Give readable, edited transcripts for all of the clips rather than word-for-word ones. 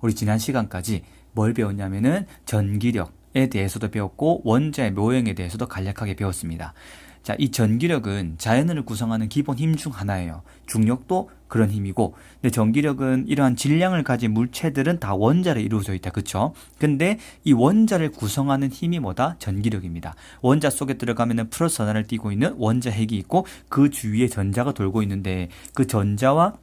우리 지난 시간까지 뭘 배웠냐면은 전기력에 대해서도 배웠고 원자의 묘형에 대해서도 간략하게 배웠습니다. 자, 이 전기력은 자연을 구성하는 기본 힘 중 하나예요. 중력도 그런 힘이고, 근데 전기력은 이러한 질량을 가진 물체들은 다 원자로 이루어져 있다. 그쵸? 근데 이 원자를 구성하는 힘이 뭐다? 전기력입니다. 원자 속에 들어가면은 플러스 전하를 띠고 있는 원자 핵이 있고, 그 주위에 전자가 돌고 있는데, 그 전자와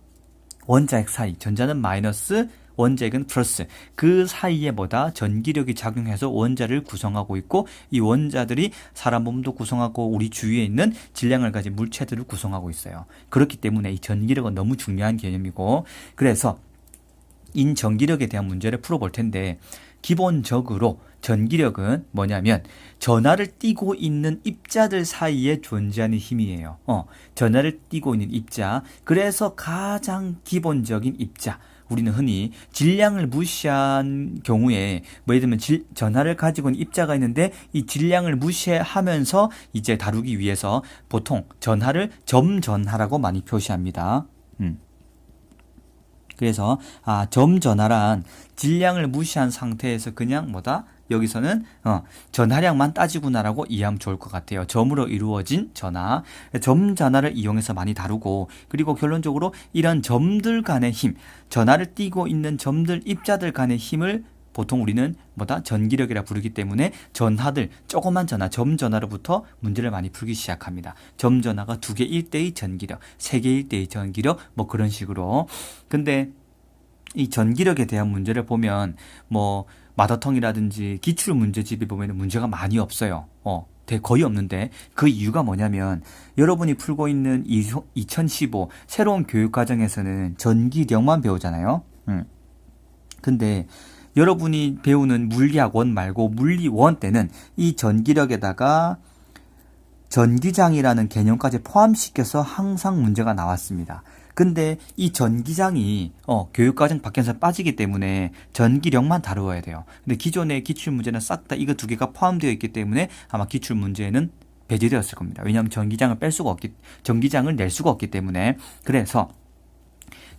원자핵 사이, 전자는 마이너스, 원자핵은 플러스, 그 사이에 뭐다? 전기력이 작용해서 원자를 구성하고 있고, 이 원자들이 사람 몸도 구성하고 우리 주위에 있는 질량을 가진 물체들을 구성하고 있어요. 그렇기 때문에 이 전기력은 너무 중요한 개념이고, 그래서 인전기력에 대한 문제를 풀어볼 텐데, 기본적으로 전기력은 뭐냐면 전하를 띠고 있는 입자들 사이에 존재하는 힘이에요. 전하를 띠고 있는 입자. 그래서 가장 기본적인 입자. 우리는 흔히 질량을 무시한 경우에 뭐 예를 들면 전하를 가지고 있는 입자가 있는데 이 질량을 무시하면서 이제 다루기 위해서 보통 전하를 점전하라고 많이 표시합니다. 그래서 점전하란 질량을 무시한 상태에서 그냥 뭐다? 여기서는 전하량만 따지구나라고 이해하면 좋을 것 같아요. 점으로 이루어진 전하, 점전하를 이용해서 많이 다루고, 그리고 결론적으로 이런 점들 간의 힘, 전하를 띠고 있는 점들, 입자들 간의 힘을 보통 우리는 뭐다? 전기력이라 부르기 때문에 전하들, 조그만 전하, 점전하로부터 문제를 많이 풀기 시작합니다. 점전하가 2개 1대의 전기력, 3개 1대의 전기력, 뭐 그런 식으로. 근데 이 전기력에 대한 문제를 보면 뭐 마더텅이라든지 기출 문제집에 보면 문제가 많이 없어요. 거의 없는데 그 이유가 뭐냐면 여러분이 풀고 있는 2015 새로운 교육과정에서는 전기력만 배우잖아요. 근데 여러분이 배우는 물리학 1 말고 물리 1 때는 이 전기력에다가 전기장이라는 개념까지 포함시켜서 항상 문제가 나왔습니다. 근데 이 전기장이 교육과정 밖에서 빠지기 때문에 전기력만 다루어야 돼요. 근데 기존의 기출문제는 싹 다 이거 2개가 포함되어 있기 때문에 아마 기출문제는 배제되었을 겁니다. 왜냐하면 전기장을 낼 수가 없기 때문에. 그래서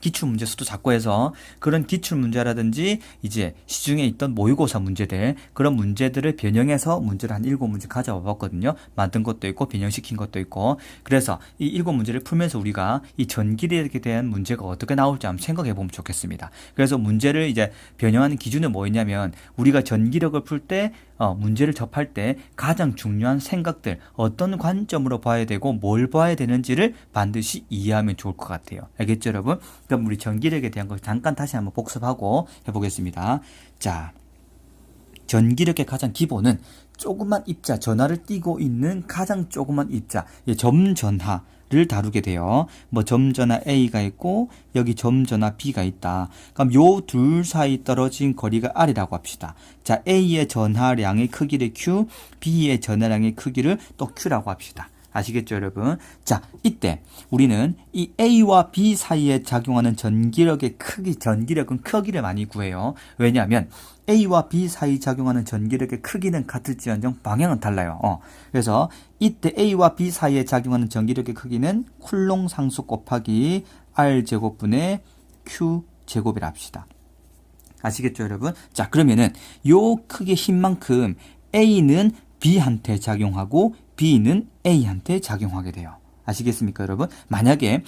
기출문제 수도 작고 해서 그런 기출문제라든지 이제 시중에 있던 모의고사 문제들, 그런 문제들을 변형해서 문제를 한 7문제 가져와 봤거든요. 만든 것도 있고 변형시킨 것도 있고. 그래서 이 7문제를 풀면서 우리가 이 전기력에 대한 문제가 어떻게 나올지 한번 생각해 보면 좋겠습니다. 그래서 문제를 이제 변형하는 기준은 뭐였냐면 우리가 전기력을 풀 때 문제를 접할 때 가장 중요한 생각들, 어떤 관점으로 봐야 되고 뭘 봐야 되는지를 반드시 이해하면 좋을 것 같아요. 알겠죠, 여러분? 그럼 우리 전기력에 대한 걸 잠깐 다시 한번 복습하고 해보겠습니다. 자, 전기력의 가장 기본은 조그만 입자, 전하를 띠고 있는 가장 조그만 입자, 점전하를 다루게 돼요. 뭐 점전하 A가 있고 여기 점전하 B가 있다. 그럼 요 둘 사이 떨어진 거리가 R이라고 합시다. 자, A의 전하량의 크기를 Q, B의 전하량의 크기를 또 Q라고 합시다. 아시겠죠, 여러분? 자, 이때 우리는 이 A와 B 사이에 작용하는 전기력의 크기, 전기력은 크기를 많이 구해요. 왜냐하면 A와 B 사이 작용하는 전기력의 크기는 같을지언정 방향은 달라요. 그래서 이때 A와 B 사이에 작용하는 전기력의 크기는 쿨롱 상수 곱하기 R제곱분의 Q제곱이라 합시다. 아시겠죠, 여러분? 자, 그러면은 요 크기의 힘만큼 A는 B한테 작용하고 B는 A한테 작용하게 돼요. 아시겠습니까, 여러분? 만약에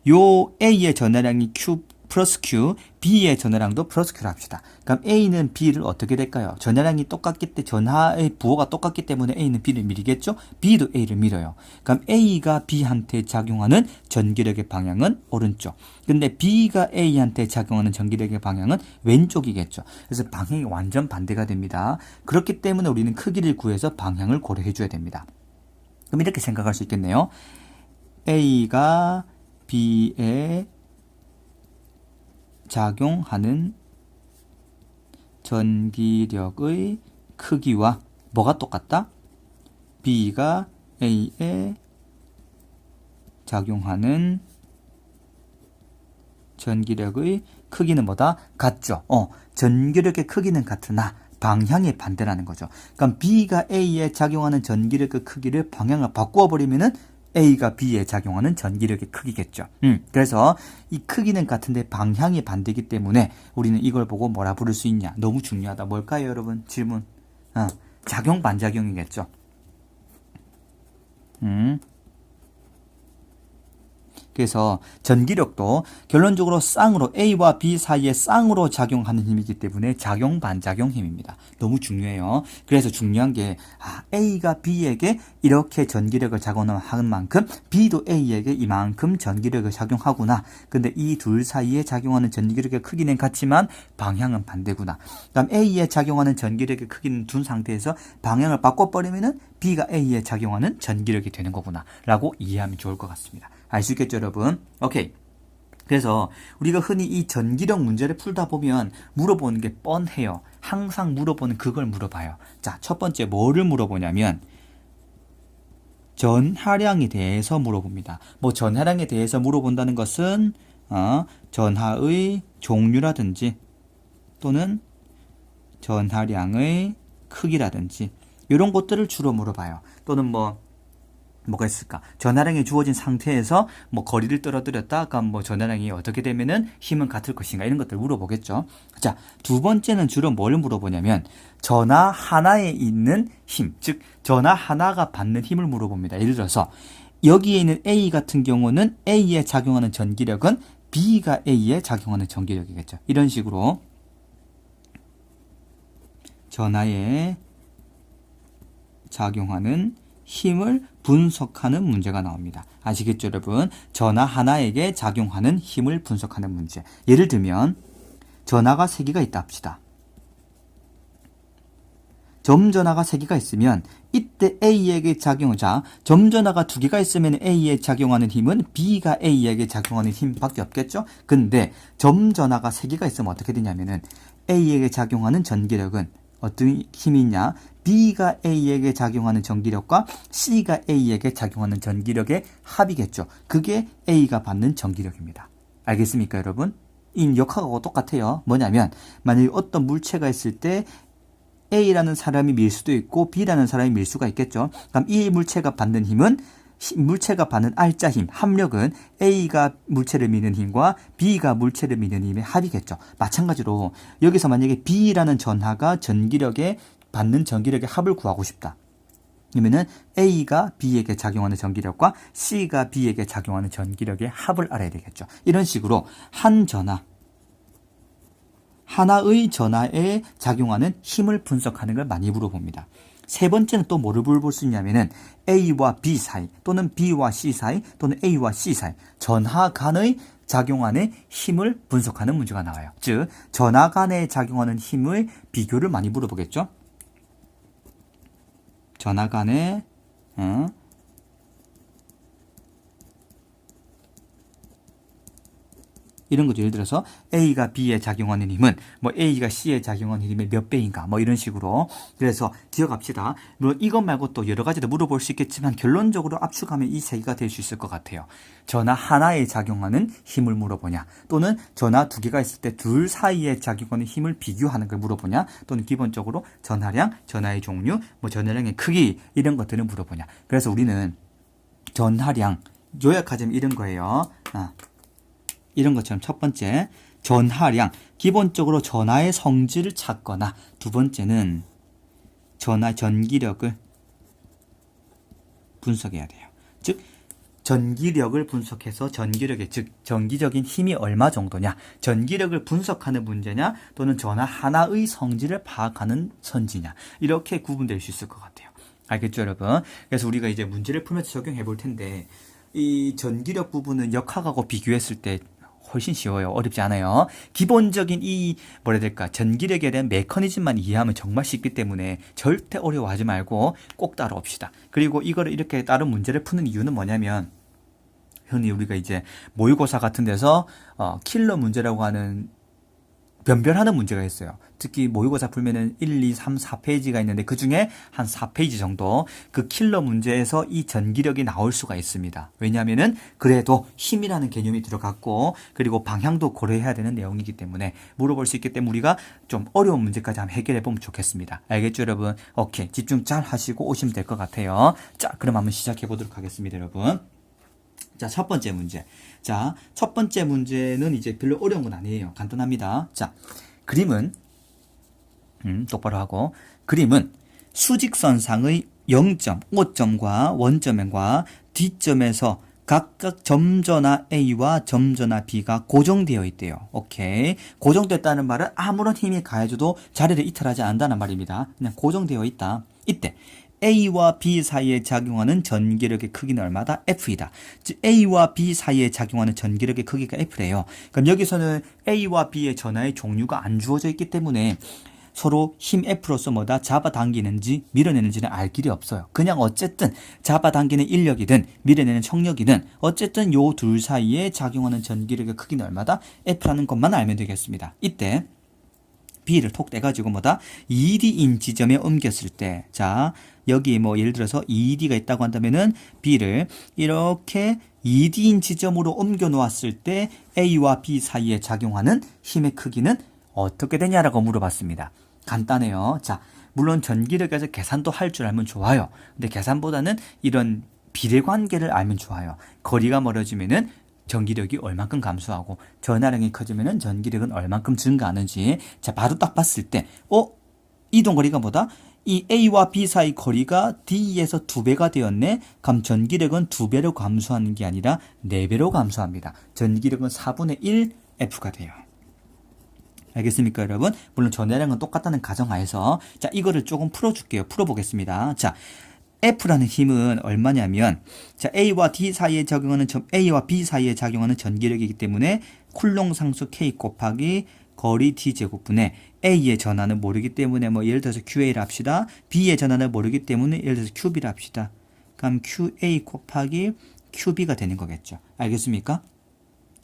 요 A의 전하량이 Q 플러스 Q, B의 전하량도 플러스 Q로 합시다. 그럼 A는 B를 어떻게 될까요? 전하량이 똑같기 때문에 전하의 부호가 똑같기 때문에 A는 B를 밀겠죠? B도 A를 밀어요. 그럼 A가 B한테 작용하는 전기력의 방향은 오른쪽. 근데 B가 A한테 작용하는 전기력의 방향은 왼쪽이겠죠. 그래서 방향이 완전 반대가 됩니다. 그렇기 때문에 우리는 크기를 구해서 방향을 고려해 줘야 됩니다. 그럼 이렇게 생각할 수 있겠네요. A가 B에 작용하는 전기력의 크기와 뭐가 똑같다? B가 A에 작용하는 전기력의 크기는 뭐다? 같죠? 전기력의 크기는 같으나 방향이 반대라는 거죠. 그럼 B가 A에 작용하는 전기력의 크기를 방향을 바꾸어 버리면은 A가 B에 작용하는 전기력의 크기겠죠. 그래서 이 크기는 같은데 방향이 반대이기 때문에 우리는 이걸 보고 뭐라 부를 수 있냐? 너무 중요하다. 뭘까요, 여러분? 질문. 작용 반작용이겠죠. 그래서 전기력도 결론적으로 쌍으로 A와 B 사이에 쌍으로 작용하는 힘이기 때문에 작용 반작용 힘입니다. 너무 중요해요. 그래서 중요한 게 A가 B에게 이렇게 전기력을 작용하는 만큼 B도 A에게 이만큼 전기력을 작용하구나. 근데 이 둘 사이에 작용하는 전기력의 크기는 같지만 방향은 반대구나. 그다음 A에 작용하는 전기력의 크기는 둔 상태에서 방향을 바꿔버리면은 B가 A에 작용하는 전기력이 되는 거구나 라고 이해하면 좋을 것 같습니다. 알 수 있겠죠, 여러분? 오케이. 그래서 우리가 흔히 이 전기력 문제를 풀다 보면 물어보는 게 뻔해요. 항상 물어보는 그걸 물어봐요. 자, 첫 번째 뭐를 물어보냐면 전하량에 대해서 물어봅니다. 뭐 전하량에 대해서 물어본다는 것은 전하의 종류라든지 또는 전하량의 크기라든지 이런 것들을 주로 물어봐요. 또는 뭐가 있을까? 전하량이 주어진 상태에서 뭐 거리를 떨어뜨렸다. 아까 뭐 전하량이 어떻게 되면은 힘은 같을 것인가 이런 것들 물어보겠죠. 자, 두 번째는 주로 뭘 물어보냐면 전하 하나에 있는 힘, 즉 전하 하나가 받는 힘을 물어봅니다. 예를 들어서 여기에 있는 A 같은 경우는 A에 작용하는 전기력은 B가 A에 작용하는 전기력이겠죠. 이런 식으로 전하에 작용하는 힘을 분석하는 문제가 나옵니다. 아시겠죠, 여러분? 전하 하나에게 작용하는 힘을 분석하는 문제. 예를 들면 전하가 3개가 있다 합시다. 점전하가 3개가 있으면 이때 A에게 작용하자 점전하가 2개가 있으면 A에 작용하는 힘은 B가 A에게 작용하는 힘밖에 없겠죠? 근데 점전하가 3개가 있으면 어떻게 되냐면은 A에게 작용하는 전기력은 어떤 힘이 있냐? B가 A에게 작용하는 전기력과 C가 A에게 작용하는 전기력의 합이겠죠. 그게 A가 받는 전기력입니다. 알겠습니까, 여러분? 이 역학하고 똑같아요. 뭐냐면 만약에 어떤 물체가 있을 때 A라는 사람이 밀 수도 있고 B라는 사람이 밀 수가 있겠죠. 그럼 이 물체가 받는 힘은 물체가 받는 R자 힘, 합력은 A가 물체를 미는 힘과 B가 물체를 미는 힘의 합이겠죠. 마찬가지로 여기서 만약에 B라는 전하가 받는 전기력의 합을 구하고 싶다. 그러면은 A가 B에게 작용하는 전기력과 C가 B에게 작용하는 전기력의 합을 알아야 되겠죠. 이런 식으로 하나의 전하에 작용하는 힘을 분석하는 걸 많이 물어봅니다. 세 번째는 또 뭐를 물어볼 수 있냐면은 A와 B 사이 또는 B와 C 사이 또는 A와 C 사이 전하 간의 작용하는 힘을 분석하는 문제가 나와요. 즉 전하 간에 작용하는 힘의 비교를 많이 물어보겠죠. 전하 간에 이런 거죠. 예를 들어서 A가 B에 작용하는 힘은 뭐 A가 C에 작용하는 힘의 몇 배인가 뭐 이런 식으로. 그래서 기억합시다. 물론 이것 말고 또 여러 가지도 물어볼 수 있겠지만 결론적으로 압축하면 이 3개가 될 수 있을 것 같아요. 전하 하나에 작용하는 힘을 물어보냐, 또는 전하 2개가 있을 때 둘 사이에 작용하는 힘을 비교하는 걸 물어보냐, 또는 기본적으로 전하량, 전하의 종류, 뭐 전하량의 크기 이런 것들을 물어보냐. 그래서 우리는 전하량 요약하자면 이런 거예요. 이런 것처럼 첫 번째 전하량, 기본적으로 전하의 성질을 찾거나, 두 번째는 전하 전기력을 분석해야 돼요. 즉 전기력을 분석해서 전기력의 즉 전기적인 힘이 얼마 정도냐, 전기력을 분석하는 문제냐, 또는 전하 하나의 성질을 파악하는 선지냐, 이렇게 구분될 수 있을 것 같아요. 알겠죠, 여러분? 그래서 우리가 이제 문제를 풀면서 적용해 볼 텐데, 이 전기력 부분은 역학하고 비교했을 때 훨씬 쉬워요. 어렵지 않아요. 기본적인 전기력에 대한 메커니즘만 이해하면 정말 쉽기 때문에 절대 어려워하지 말고 꼭 따라옵시다. 그리고 이거를 이렇게 다른 문제를 푸는 이유는 뭐냐면, 흔히 우리가 이제 모의고사 같은 데서 킬러 문제라고 하는 변별하는 문제가 있어요. 특히 모의고사 풀면은 1, 2, 3, 4페이지가 있는데 그 중에 한 4페이지 정도 그 킬러 문제에서 이 전기력이 나올 수가 있습니다. 왜냐하면은 그래도 힘이라는 개념이 들어갔고 그리고 방향도 고려해야 되는 내용이기 때문에 물어볼 수 있기 때문에 우리가 좀 어려운 문제까지 한번 해결해 보면 좋겠습니다. 알겠죠, 여러분? 오케이. 집중 잘 하시고 오시면 될 것 같아요. 자, 그럼 한번 시작해 보도록 하겠습니다, 여러분. 자, 첫 번째 문제. 자, 첫 번째 문제는 이제 별로 어려운 건 아니에요. 간단합니다. 자, 그림은 똑바로 하고 그림은 수직선상의 0점, O점과 원점과 D점에서 각각 점전화 A와 점전화 B가 고정되어 있대요. 오케이. 고정됐다는 말은 아무런 힘이 가해져도 자리를 이탈하지 않는다는 말입니다. 그냥 고정되어 있다. 이때 A와 B 사이에 작용하는 전기력의 크기는 얼마다? F이다. 즉 A와 B 사이에 작용하는 전기력의 크기가 F래요. 그럼 여기서는 A와 B의 전하의 종류가 안 주어져 있기 때문에 서로 힘 F로서 뭐다 잡아당기는지 밀어내는지는 알 길이 없어요. 그냥 어쨌든 잡아당기는 인력이든 밀어내는 청력이든 어쨌든 요 둘 사이에 작용하는 전기력의 크기는 얼마다? F라는 것만 알면 되겠습니다. 이때 B를 톡 떼가지고 뭐다? 2D인 지점에 옮겼을 때, 자, 여기 뭐 예를 들어서 2D가 있다고 한다면은 B를 이렇게 2D인 지점으로 옮겨 놓았을 때 A와 B 사이에 작용하는 힘의 크기는 어떻게 되냐라고 물어봤습니다. 간단해요. 자, 물론 전기력에서 계산도 할 줄 알면 좋아요. 근데 계산보다는 이런 비례관계를 알면 좋아요. 거리가 멀어지면은 전기력이 얼만큼 감소하고 전하량이 커지면은 전기력은 얼만큼 증가하는지 자 바로 딱 봤을 때 이동거리가 뭐다? 이 A와 B 사이 거리가 D에서 2배가 되었네. 그럼 전기력은 2배로 감소하는 게 아니라 4배로 감소합니다. 전기력은 4분의 1 F가 돼요. 알겠습니까, 여러분? 물론 전하량은 똑같다는 가정하에서 자 이거를 조금 풀어줄게요. 풀어보겠습니다. 자 F라는 힘은 얼마냐면 자 A와 D 사이에 적용하는 A와 B 사이에 작용하는 전기력이기 때문에 쿨롱 상수 K 곱하기 거리 D제곱분의 A의 전하는 모르기 때문에 뭐 예를 들어서 QA를 합시다. B의 전하는 모르기 때문에 예를 들어서 QB를 합시다. 그럼 QA 곱하기 QB가 되는 거겠죠. 알겠습니까?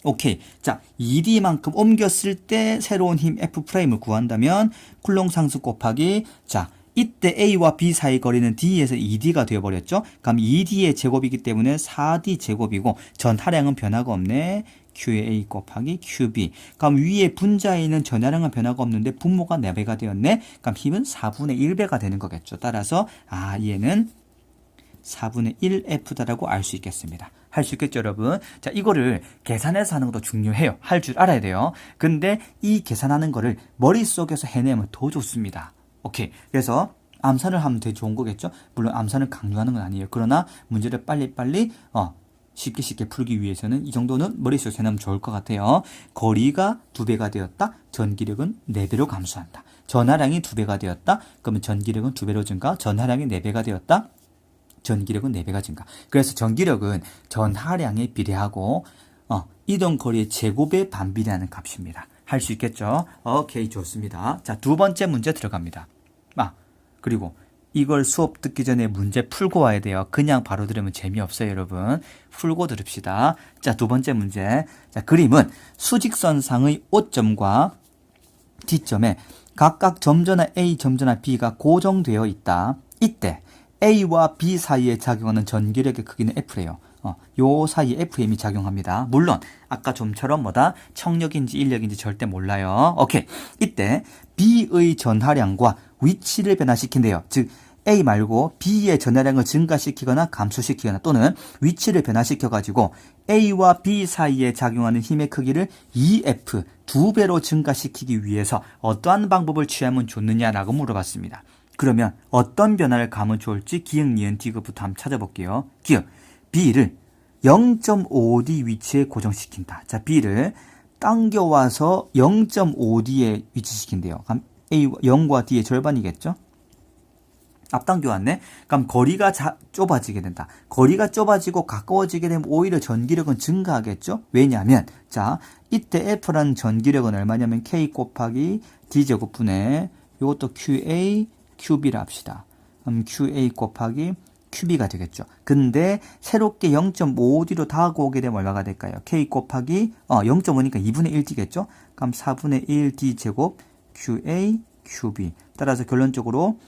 오케이. 자, 2D만큼 옮겼을 때 새로운 힘 F'을 구한다면 쿨롱 상수 곱하기 자 이때 A와 B 사이 거리는 D에서 2D가 되어버렸죠. 그럼 2D의 제곱이기 때문에 4D 제곱이고 전하량은 변화가 없네. QA 곱하기 QB. 그럼 위에 분자에 있는 전하량은 변화가 없는데 분모가 4배가 되었네. 그럼 힘은 4분의 1배가 되는 거겠죠. 따라서 얘는 4분의 1F다라고 알 수 있겠습니다. 할 수 있겠죠, 여러분? 자, 이거를 계산해서 하는 것도 중요해요. 할 줄 알아야 돼요. 근데 이 계산하는 거를 머릿속에서 해내면 더 좋습니다. 오케이. 그래서 암산을 하면 되게 좋은 거겠죠? 물론 암산을 강요하는 건 아니에요. 그러나 문제를 빨리빨리 쉽게 풀기 위해서는 이 정도는 머릿속에 해내면 좋을 것 같아요. 거리가 2배가 되었다. 전기력은 4배로 감소한다. 전하량이 2배가 되었다. 그러면 전기력은 2배로 증가. 전하량이 4배가 되었다. 전기력은 4배가 증가. 그래서 전기력은 전하량에 비례하고 이동거리의 제곱에 반비례하는 값입니다. 할 수 있겠죠? 오케이, 좋습니다. 자, 두 번째 문제 들어갑니다. 그리고 이걸 수업 듣기 전에 문제 풀고 와야 돼요. 그냥 바로 들으면 재미없어요, 여러분. 풀고 들읍시다. 자, 두 번째 문제. 자, 그림은 수직선상의 O점과 D점에 각각 점전화 A, 점전화 B가 고정되어 있다. 이때 A와 B 사이에 작용하는 전기력의 크기는 F래요. 요 사이에 FM이 작용합니다. 물론 아까 좀처럼 뭐다? 청력인지 인력인지 절대 몰라요. 오케이. 이때 B의 전하량과 위치를 변화시킨대요. 즉 A 말고 B의 전하량을 증가시키거나 감소시키거나 또는 위치를 변화시켜가지고 A와 B 사이에 작용하는 힘의 크기를 2F 2배로 증가시키기 위해서 어떠한 방법을 취하면 좋느냐라고 물어봤습니다. 그러면 어떤 변화를 가면 좋을지 기역, 니은, 디귿부터 한번 찾아볼게요. 기역, B를 0.5D 위치에 고정시킨다. 자, B를 당겨와서 0.5D에 위치시킨대요. 그럼 A, 0과 D의 절반이겠죠? 앞당겨 왔네? 그럼 거리가 좁아지게 된다. 거리가 좁아지고 가까워지게 되면 오히려 전기력은 증가하겠죠? 왜냐하면, 자, 이때 F라는 전기력은 얼마냐면 K 곱하기 D제곱분의 이것도 QA, QB를 합시다. 그럼 QA 곱하기 QB가 되겠죠. 근데 새롭게 0.5D로 더하고 오게 되면 얼마가 될까요? K 곱하기 0.5니까 2분의 1D겠죠. 그럼 4분의 1D 제곱 QA QB. 따라서 결론적으로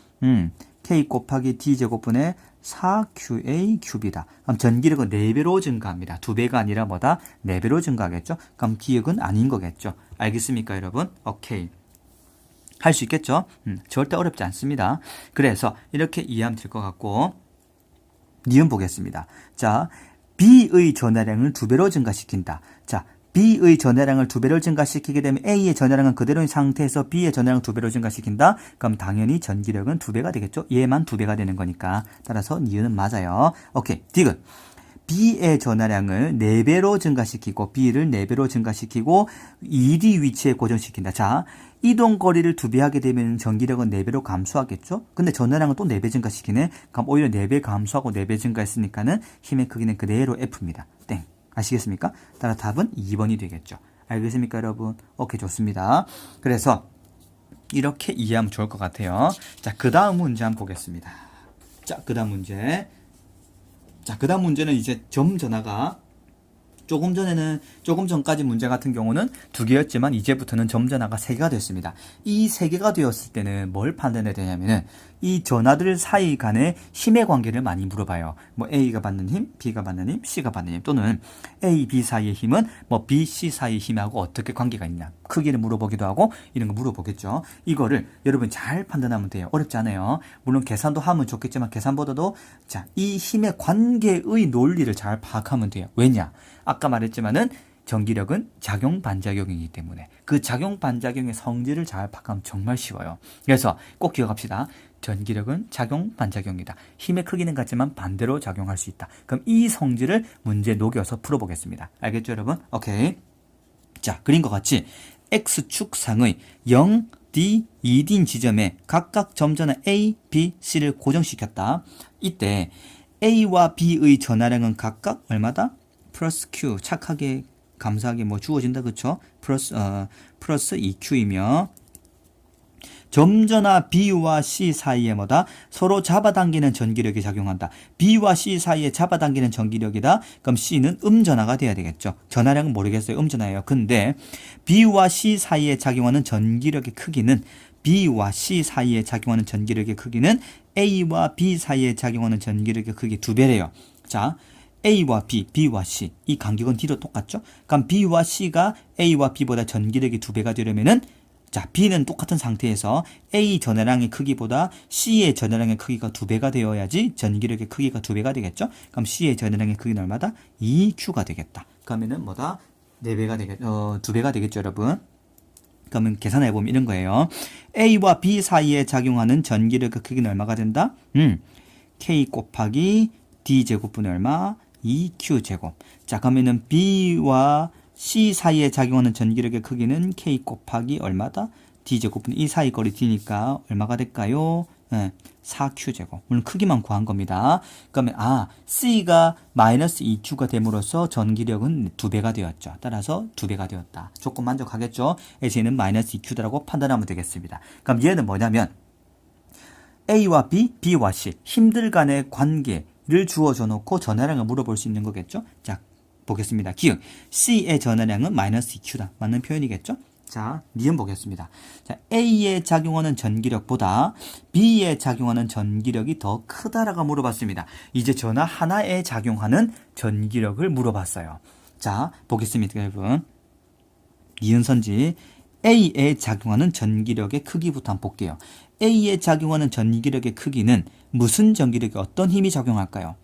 K 곱하기 D 제곱분의 4QA 큐브이다. 그럼 전기력은 4배로 증가합니다. 2배가 아니라 뭐다? 4배로 증가하겠죠? 그럼 기억은 아닌 거겠죠? 알겠습니까, 여러분? 오케이. 할 수 있겠죠? 절대 어렵지 않습니다. 그래서 이렇게 이해하면 될 것 같고, 니은 보겠습니다. 자, B의 전하량을 2배로 증가시킨다. 자, B의 전하량을 2배로 증가시키게 되면 A의 전하량은 그대로인 상태에서 B의 전하량을 2배로 증가시킨다. 그럼 당연히 전기력은 2배가 되겠죠. 얘만 2배가 되는 거니까. 따라서 니은은 맞아요. 오케이. 디귿. B의 전하량을 4배로 증가시키고 B를 4배로 증가시키고 2D 위치에 고정시킨다. 자, 이동 거리를 2배 하게 되면 전기력은 4배로 감소하겠죠? 근데 전하량은 또 4배 증가시키네. 그럼 오히려 4배 감소하고 4배 증가했으니까는 힘의 크기는 그대로 F입니다. 땡. 아시겠습니까? 따라 답은 2번이 되겠죠. 알겠습니까, 여러분? 오케이, 좋습니다. 그래서 이렇게 이해하면 좋을 것 같아요. 자, 그 다음 문제 한번 보겠습니다. 자, 그 다음 문제. 자, 그 다음 문제는 이제 점 전화가 조금 전까지 문제 같은 경우는 2개였지만 이제부터는 점 전화가 3개가 됐습니다. 이 3개가 되었을 때는 뭘 판단해야 되냐면은 이 전화들 사이 간의 힘의 관계를 많이 물어봐요. 뭐 A가 받는 힘, B가 받는 힘, C가 받는 힘 또는 A, B 사이의 힘은 뭐 B, C 사이의 힘하고 어떻게 관계가 있냐. 크기를 물어보기도 하고 이런 거 물어보겠죠. 이거를 여러분 잘 판단하면 돼요. 어렵지 않아요. 물론 계산도 하면 좋겠지만 계산보다도 자, 이 힘의 관계의 논리를 잘 파악하면 돼요. 왜냐? 아까 말했지만은 전기력은 작용 반작용이기 때문에 그 작용 반작용의 성질을 잘 파악하면 정말 쉬워요. 그래서 꼭 기억합시다. 전기력은 작용 반작용이다. 힘의 크기는 같지만 반대로 작용할 수 있다. 그럼 이 성질을 문제에 녹여서 풀어보겠습니다. 알겠죠, 여러분? 오케이. 자, 그림과 같이 X축상의 0D, 2D인 지점에 각각 점전화 A, B, C를 고정시켰다. 이때 A와 B의 전하량은 각각 얼마다? 플러스 Q, 착하게 감사하게 뭐 주어진다, 그쵸? 플러스 2Q이며 점전화 B와 C 사이에 뭐다? 서로 잡아당기는 전기력이 작용한다. B와 C 사이에 잡아당기는 전기력이다. 그럼 C는 음전화가 돼야 되겠죠. 전하량은 모르겠어요. 음전화예요. 근데 B와 C 사이에 작용하는 전기력의 크기는 B와 C 사이에 작용하는 전기력의 크기는 A와 B 사이에 작용하는 전기력의 크기 2배래요. 자, A와 B, B와 C 이 간격은 D도 똑같죠? 그럼 B와 C가 A와 B보다 전기력이 2배가 되려면은 자, B는 똑같은 상태에서 A 전하량의 크기보다 C의 전하량의 크기가 2배가 되어야지 전기력의 크기가 2배가 되겠죠? 그럼 C의 전하량의 크기는 얼마다? 2Q가 되겠다. 그러면은 뭐다? 2배가 되겠죠, 여러분? 그러면 계산해보면 이런 거예요. A와 B 사이에 작용하는 전기력의 크기는 얼마가 된다? K 곱하기 D 제곱분의 얼마? 2Q 제곱. 자, 그러면은 B와 C 사이에 작용하는 전기력의 크기는 K 곱하기 얼마다? D 제곱분 이 사이 거리 D니까 얼마가 될까요? 4Q 제곱. 물론 크기만 구한 겁니다. 그러면 C가 마이너스 2Q가 됨으로써 전기력은 2배가 되었죠. 따라서 2배가 되었다. 조건 만족하겠죠? 그래서 얘는 마이너스 2Q다라고 판단하면 되겠습니다. 그럼 얘는 뭐냐면 A와 B, B와 C 힘들 간의 관계를 주어져 놓고 전하량을 물어볼 수 있는 거겠죠? 자, 보겠습니다. 기억. C의 전하량은 마이너스 2Q다. 맞는 표현이겠죠? 자, 니은 보겠습니다. 자, A에 작용하는 전기력보다 B에 작용하는 전기력이 더 크다라고 물어봤습니다. 이제 전하 하나에 작용하는 전기력을 물어봤어요. 자, 보겠습니다, 여러분. 니은 선지. A에 작용하는 전기력의 크기부터 한번 볼게요. A에 작용하는 전기력의 크기는 무슨 전기력에 어떤 힘이 작용할까요?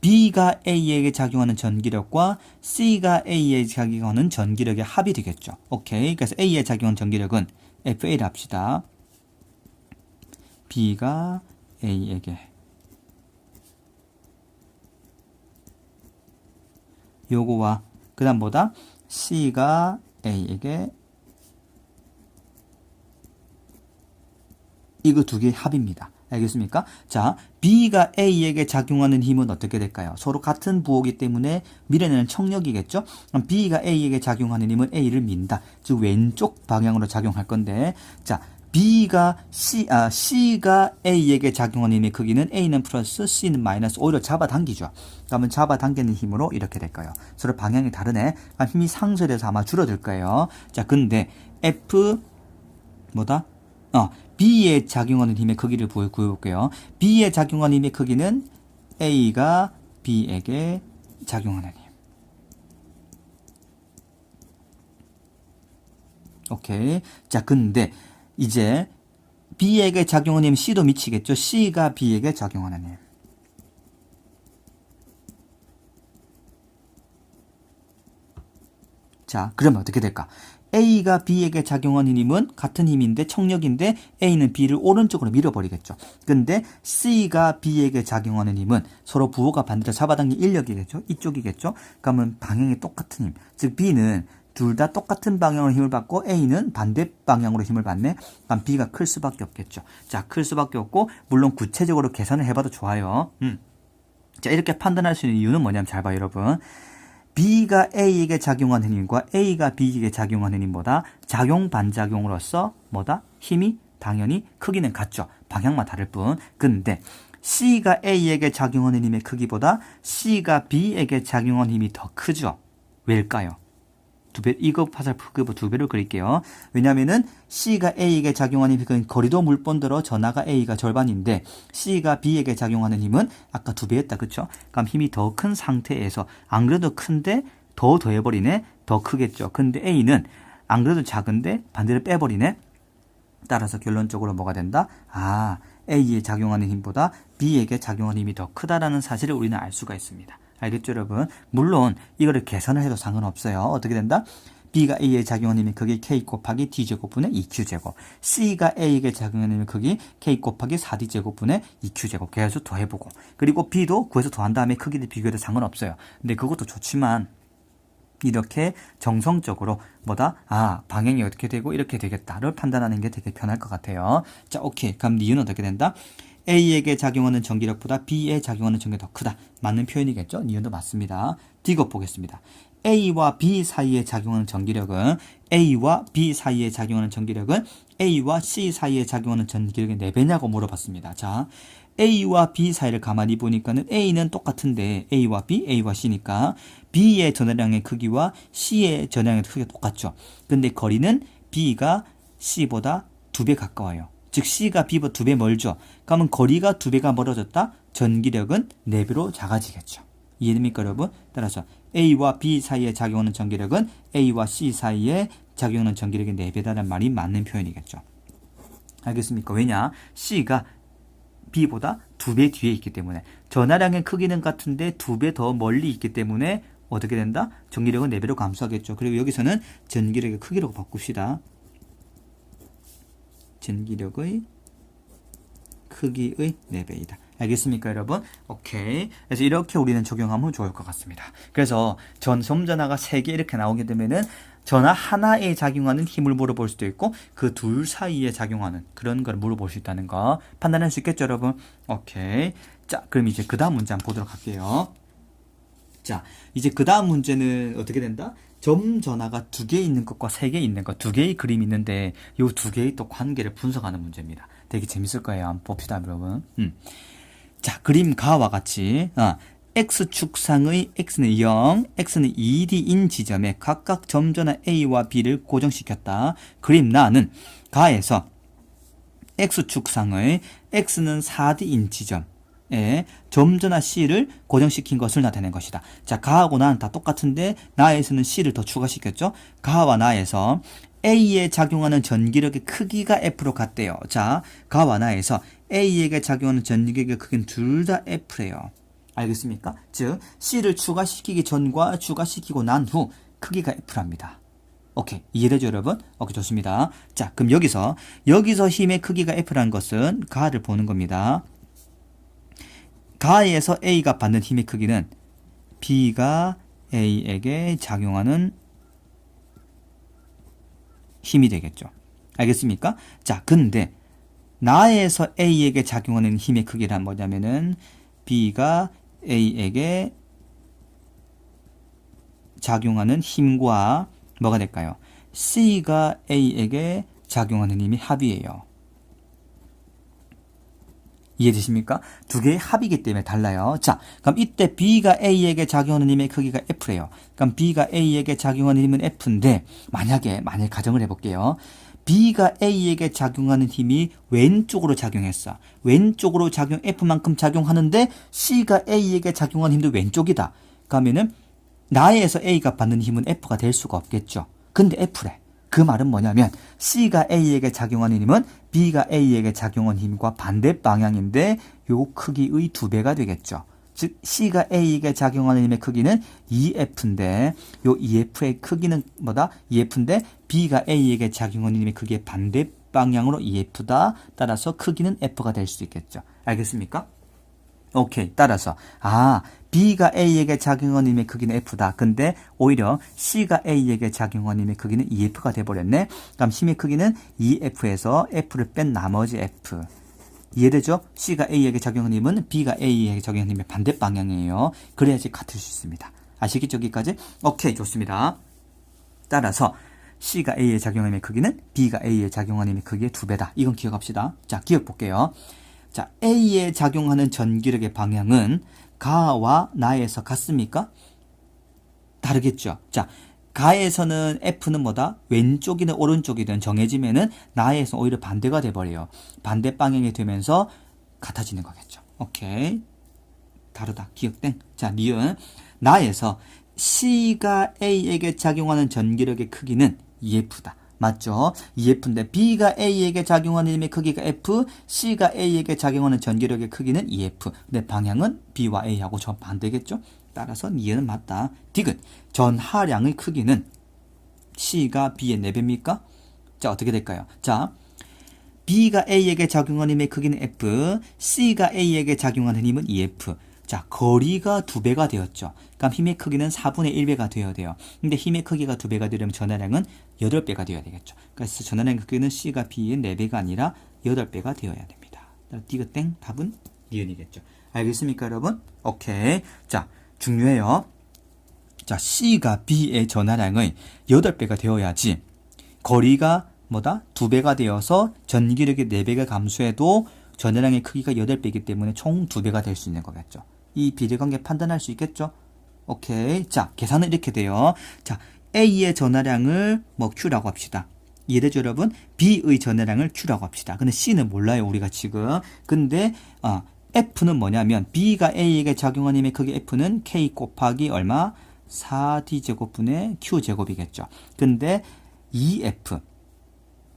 B가 A에게 작용하는 전기력과 C가 A에 작용하는 전기력의 합이 되겠죠. 오케이. 그래서 A에 작용하는 전기력은 FA를 합시다. B가 A에게. 요거와 그 다음 뭐다? C가 A에게. 이거 두 개의 합입니다. 알겠습니까? 자, B가 A에게 작용하는 힘은 어떻게 될까요? 서로 같은 부호이기 때문에 밀어내는 청력이겠죠? 그럼 B가 A에게 작용하는 힘은 A를 민다. 즉 왼쪽 방향으로 작용할 건데 자, C가 A에게 작용하는 힘의 크기는 A는 플러스 C는 마이너스 오히려 잡아당기죠. 그러면 잡아당기는 힘으로 이렇게 될 거예요. 서로 방향이 다르네. 그럼 힘이 상쇄돼서 아마 줄어들 거예요. 자, 근데 F B에 작용하는 힘의 크기를 구해볼게요. B에 작용하는 힘의 크기는 A가 B에게 작용하는 힘. 오케이. 자, 근데 이제 B에게 작용하는 힘 C도 미치겠죠. C가 B에게 작용하는 힘. 자, 그러면 어떻게 될까? A가 B에게 작용하는 힘은 같은 힘인데 청력인데 A는 B를 오른쪽으로 밀어버리겠죠. 근데 C가 B에게 작용하는 힘은 서로 부호가 반대로 잡아당긴 인력이겠죠. 이쪽이겠죠. 그러면 방향이 똑같은 힘. 즉 B는 둘 다 똑같은 방향으로 힘을 받고 A는 반대 방향으로 힘을 받네. 그럼 B가 클 수밖에 없겠죠. 자, 클 수밖에 없고 물론 구체적으로 계산을 해봐도 좋아요. 자, 이렇게 판단할 수 있는 이유는 뭐냐면 잘 봐요, 여러분. B가 A에게 작용하는 힘과 A가 B에게 작용하는 힘보다 작용 반작용으로서 힘이 당연히 크기는 같죠. 방향만 다를 뿐. 근데 C가 A에게 작용하는 힘의 크기보다 C가 B에게 작용하는 힘이 더 크죠. 왜일까요? 이거 화살 크기보 2배로 그릴게요. 왜냐면은 C가 A에게 작용하는 힘은 거리도 물본대로 전하가 A가 절반인데 C가 B에게 작용하는 힘은 아까 2배였다. 그쵸? 그럼 힘이 더 큰 상태에서 안 그래도 큰데 더 더해버리네. 더 크겠죠. 근데 A는 안 그래도 작은데 반대로 빼버리네. 따라서 결론적으로 뭐가 된다? A에 작용하는 힘보다 B에게 작용하는 힘이 더 크다라는 사실을 우리는 알 수가 있습니다. 알겠죠, 여러분? 물론 이거를 계산을 해도 상관없어요. 어떻게 된다? B가 A에 작용하는 힘이 크기 K 곱하기 D제곱분의 2Q제곱. C가 A에게 작용하는 힘이 크기 K 곱하기 4D제곱분의 2Q제곱. 계속 더해보고. 그리고 B도 구해서 더한 다음에 크기를 비교해도 상관없어요. 근데 그것도 좋지만 이렇게 정성적으로 방향이 어떻게 되고 이렇게 되겠다를 판단하는 게 되게 편할 것 같아요. 자, 오케이. 그럼 이유는 어떻게 된다? A에게 작용하는 전기력보다 B에 작용하는 전기가 더 크다. 맞는 표현이겠죠? 이유도 맞습니다. D급 보겠습니다. A와 B 사이에 작용하는 전기력은 A와 B 사이에 작용하는 전기력은 A와 C 사이에 작용하는 전기력의 4배냐고 물어봤습니다. 자, A와 B 사이를 가만히 보니까는 A는 똑같은데 A와 B, A와 C니까 B의 전하량의 크기와 C의 전하량의 크기가 똑같죠. 근데 거리는 B가 C보다 2배 가까워요. 즉 C가 B보다 2배 멀죠. 그러면 거리가 2배가 멀어졌다. 전기력은 4배로 작아지겠죠. 이해됩니까, 여러분? 따라서 A와 B 사이에 작용하는 전기력은 A와 C 사이에 작용하는 전기력의 4배다라는 말이 맞는 표현이겠죠. 알겠습니까? 왜냐? C가 B보다 2배 뒤에 있기 때문에 전하량의 크기는 같은데 2배 더 멀리 있기 때문에 어떻게 된다? 전기력은 4배로 감소하겠죠. 그리고 여기서는 전기력의 크기로 바꿉시다. 전기력의 크기의 4배이다. 알겠습니까, 여러분? 오케이. 그래서 이렇게 우리는 적용하면 좋을 것 같습니다. 그래서 점전화가 3개 이렇게 나오게 되면은 전화 하나에 작용하는 힘을 물어볼 수도 있고 그 둘 사이에 작용하는 그런 걸 물어볼 수 있다는 거 판단할 수 있겠죠, 여러분? 오케이. 자, 그럼 이제 그 다음 문제 한번 보도록 할게요. 자, 이제 그 다음 문제는 어떻게 된다? 점 전화가 2개 있는 것과 3개 있는 것, 2개의 그림이 있는데 이 2개의 또 관계를 분석하는 문제입니다. 되게 재밌을 거예요. 한번 봅시다, 여러분. 자, 그림 가와 같이 X축상의 X는 0, X는 2D인 지점에 각각 점전화 A와 B를 고정시켰다. 그림 나는 가에서 X축상의 X는 4D인 지점에 점전화 C를 고정시킨 것을 나타낸 것이다. 자, 가하고 나는 다 똑같은데 나에서는 C를 더 추가시켰죠. 가와 나에서 A에 작용하는 전기력의 크기가 F로 같대요. 자, 가와 나에서 A에게 작용하는 전기력의 크기는 둘 다 F래요. 알겠습니까? 즉 C를 추가시키기 전과 추가시키고 난 후 크기가 F랍니다. 오케이, 이해되죠, 여러분? 오케이, 좋습니다. 자, 그럼 여기서 힘의 크기가 F라는 것은 가를 보는 겁니다. 가에서 A가 받는 힘의 크기는 B가 A에게 작용하는 힘이 되겠죠. 알겠습니까? 자, 근데 나에서 A에게 작용하는 힘의 크기란 뭐냐면은 B가 A에게 작용하는 힘과 뭐가 될까요? C가 A에게 작용하는 힘이 합이에요. 이해되십니까? 두 개의 합이기 때문에 달라요. 자, 그럼 이때 B가 A에게 작용하는 힘의 크기가 F래요. 그럼 B가 A에게 작용하는 힘은 F인데 만약에 가정을 해볼게요. B가 A에게 작용하는 힘이 왼쪽으로 작용했어. 왼쪽으로 F만큼 작용하는데 C가 A에게 작용하는 힘도 왼쪽이다. 그러면은 나에서 A가 받는 힘은 F가 될 수가 없겠죠. 근데 F래. 그 말은 뭐냐면 C가 A에게 작용하는 힘은 B가 A에게 작용한 힘과 반대 방향인데 요 크기의 2배가 되겠죠. 즉 C가 A에게 작용하는 힘의 크기는 2F인데 요 2F의 크기는 뭐다? 2F인데 B가 A에게 작용하는 힘의 크기의 반대 방향으로 2F다. 따라서 크기는 F가 될 수 있겠죠. 알겠습니까? 오케이. 따라서 B가 A에게 작용하는 힘의 크기는 F다. 근데 오히려 C가 A에게 작용하는 힘의 크기는 2F가 돼버렸네. 그럼 힘의 크기는 2F에서 F를 뺀 나머지 F. 이해되죠? C가 A에게 작용하는 힘은 B가 A에게 작용하는 힘의 반대 방향이에요. 그래야지 같을 수 있습니다. 아시겠죠? 여기까지? 오케이. 좋습니다. 따라서 C가 A에 작용하는 힘의 크기는 B가 A에 작용하는 힘의 크기의 2배다. 이건 기억합시다. 자, 기억 볼게요. 자, A에 작용하는 전기력의 방향은 가와 나에서 같습니까? 다르겠죠. 자, 가에서는 F는 뭐다? 왼쪽이든 오른쪽이든 정해지면은 나에서 오히려 반대가 돼버려요. 반대 방향이 되면서 같아지는 거겠죠. 오케이. 다르다. 기억된. 자, 니은. 나에서 C가 A에게 작용하는 전기력의 크기는 EF다. 맞죠? EF인데 B가 A에게 작용하는 힘의 크기가 F, C가 A에게 작용하는 전기력의 크기는 EF. 근데 방향은 B와 A하고 정반대겠죠? 따라서 니은은 맞다. 디귿. 전하량의 크기는 C가 B의 4배입니까? 자, 어떻게 될까요? 자, B가 A에게 작용하는 힘의 크기는 F, C가 A에게 작용하는 힘은 EF. 자, 거리가 2배가 되었죠. 그럼 힘의 크기는 4분의 1배가 되어야 돼요. 근데 힘의 크기가 2배가 되려면 전하량은 8배가 되어야 되겠죠. 그래서 전하량의 크기는 C가 B의 4배가 아니라 8배가 되어야 됩니다. 디귿땡 답은 니은이겠죠. 알겠습니까, 여러분? 오케이. 자, 중요해요. 자, C가 B의 전하량의 8배가 되어야지 거리가 뭐다? 2배가 되어서 전기력의 4배가 감소해도 전하량의 크기가 8배이기 때문에 총 2배가 될 수 있는 거겠죠. 이 비례관계 판단할 수 있겠죠? 오케이. 자, 계산은 이렇게 돼요. 자, A의 전하량을 Q라고 합시다. 이해되죠, 여러분? B의 전하량을 Q라고 합시다. 근데 C는 몰라요, 우리가 지금. 근데 F는 뭐냐면 B가 A에게 작용하는 힘의 크기 F는 K 곱하기 얼마? 4D제곱분의 Q제곱이겠죠. 근데 EF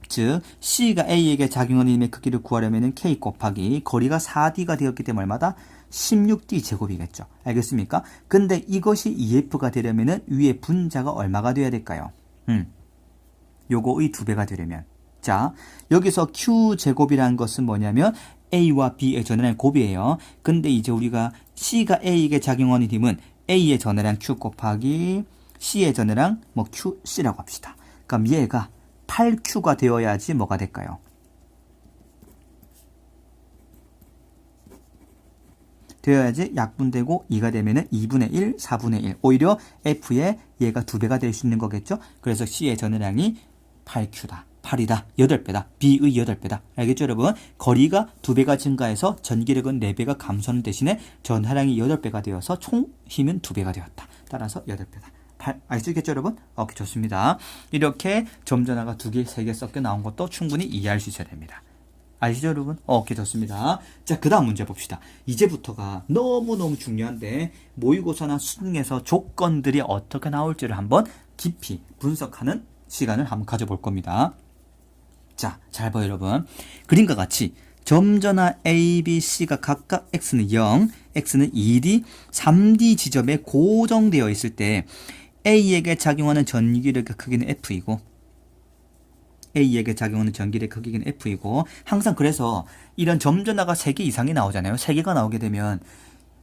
즉 C가 A에게 작용하는 힘의 크기를 구하려면 K 곱하기 거리가 4D가 되었기 때문에 얼마다? 16D 제곱이겠죠. 알겠습니까? 근데 이것이 EF가 되려면 위에 분자가 얼마가 돼야 될까요? 요거의 2배가 되려면. 자, 여기서 Q제곱이라는 것은 뭐냐면 A와 B의 전하량 곱이에요. 근데 이제 우리가 C가 A에게 작용하는 힘은 A의 전하량 Q 곱하기 C의 전하량 QC라고 합시다. 그럼 얘가 8Q가 되어야지 뭐가 될까요? 되어야지 약분되고 2가 되면은 2분의 1, 4분의 1. 오히려 F에 얘가 2배가 될 수 있는 거겠죠? 그래서 C의 전하량이 8Q다. 8이다. 8배다. B의 8배다. 알겠죠, 여러분? 거리가 2배가 증가해서 전기력은 4배가 감소하는 대신에 전하량이 8배가 되어서 총 힘은 2배가 되었다. 따라서 8배다. 아시겠죠, 여러분? 오케이, 좋습니다. 이렇게 점전화가 2개, 3개 섞여 나온 것도 충분히 이해할 수 있어야 됩니다. 아시죠, 여러분? 오케이, 좋습니다. 자, 그 다음 문제 봅시다. 이제부터가 너무너무 중요한데 모의고사나 수능에서 조건들이 어떻게 나올지를 한번 깊이 분석하는 시간을 한번 가져볼 겁니다. 자, 잘 봐요, 여러분. 그림과 같이 점전화 A, B, C가 각각 X는 0, X는 2D, 3D 지점에 고정되어 있을 때 A에게 작용하는 전기력의 크기는 F이고 A에게 작용하는 전기력의 크기는 F이고 항상 그래서 이런 점전화가 3개 이상이 나오잖아요. 3개가 나오게 되면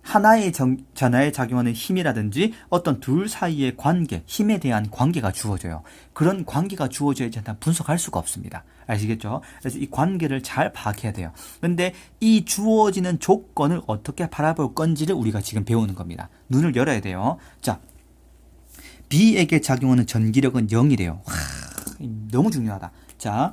하나의 전하에 작용하는 힘이라든지 어떤 둘 사이의 관계, 힘에 대한 관계가 주어져요. 그런 관계가 주어져야지 일단 분석할 수가 없습니다. 아시겠죠? 그래서 이 관계를 잘 파악해야 돼요. 근데 이 주어지는 조건을 어떻게 바라볼 건지를 우리가 지금 배우는 겁니다. 눈을 열어야 돼요. 자, B에게 작용하는 전기력은 0이래요. 너무 중요하다. 자,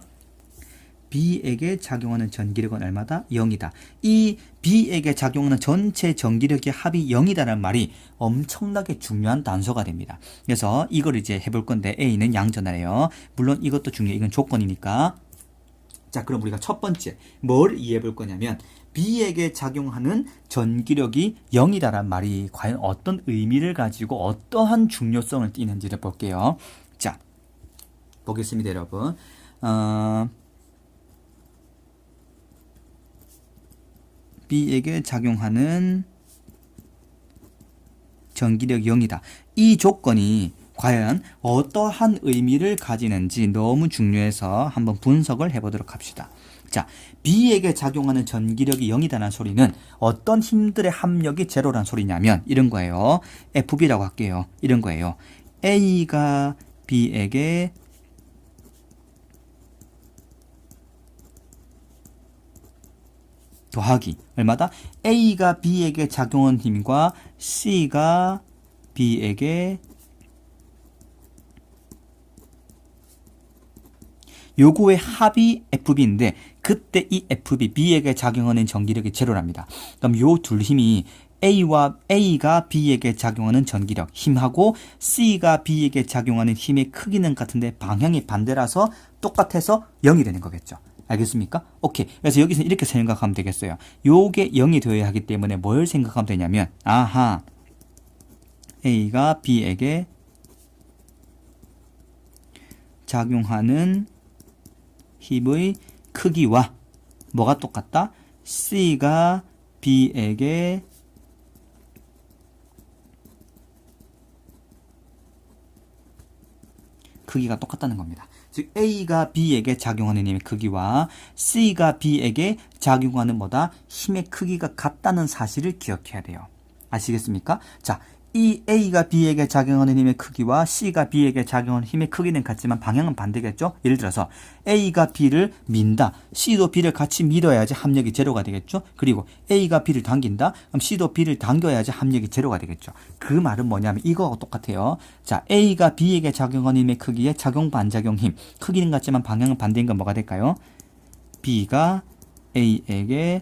B에게 작용하는 전기력은 얼마다? 0이다. 이 B에게 작용하는 전체 전기력의 합이 0이다라는 말이 엄청나게 중요한 단서가 됩니다. 그래서 이걸 이제 해볼 건데 A는 양전하래요. 물론 이것도 중요해. 이건 조건이니까. 자, 그럼 우리가 첫 번째 뭘 이해해 볼 거냐면 B에게 작용하는 전기력이 0이다라는 말이 과연 어떤 의미를 가지고 어떠한 중요성을 띠는지를 볼게요. 자, 보겠습니다, 여러분. B에게 작용하는 전기력 0이다. 이 조건이 과연 어떠한 의미를 가지는지 너무 중요해서 한번 분석을 해보도록 합시다. 자, B에게 작용하는 전기력이 0이다라는 소리는 어떤 힘들의 합력이 제로란 소리냐면 이런 거예요. FB라고 할게요. 이런 거예요. A가 B에게 더하기 얼마다? A가 B에게 작용하는 힘과 C가 B에게 요거의 합이 FB인데 그때 이 FB, B에게 작용하는 전기력이 제로랍니다. 그럼 요 둘 힘이 A가 B에게 작용하는 전기력 힘하고 C가 B에게 작용하는 힘의 크기는 같은데 방향이 반대라서 똑같아서 0이 되는 거겠죠. 알겠습니까? 오케이. 그래서 여기서 이렇게 생각하면 되겠어요. 요게 0이 되어야 하기 때문에 뭘 생각하면 되냐면 아하, A가 B에게 작용하는 힘의 크기와 뭐가 똑같다? C가 B에게 크기가 똑같다는 겁니다. 즉 A가 B에게 작용하는 힘의 크기와 C가 B에게 작용하는 뭐다? 힘의 크기가 같다는 사실을 기억해야 돼요. 아시겠습니까? 자, 이 A가 B에게 작용하는 힘의 크기와 C가 B에게 작용하는 힘의 크기는 같지만 방향은 반대겠죠? 예를 들어서 A가 B를 민다. C도 B를 같이 밀어야지 합력이 제로가 되겠죠? 그리고 A가 B를 당긴다. 그럼 C도 B를 당겨야지 합력이 제로가 되겠죠? 그 말은 뭐냐면 이거하고 똑같아요. 자, A가 B에게 작용하는 힘의 크기의 작용 반작용 힘. 크기는 같지만 방향은 반대인 건 뭐가 될까요? B가 A에게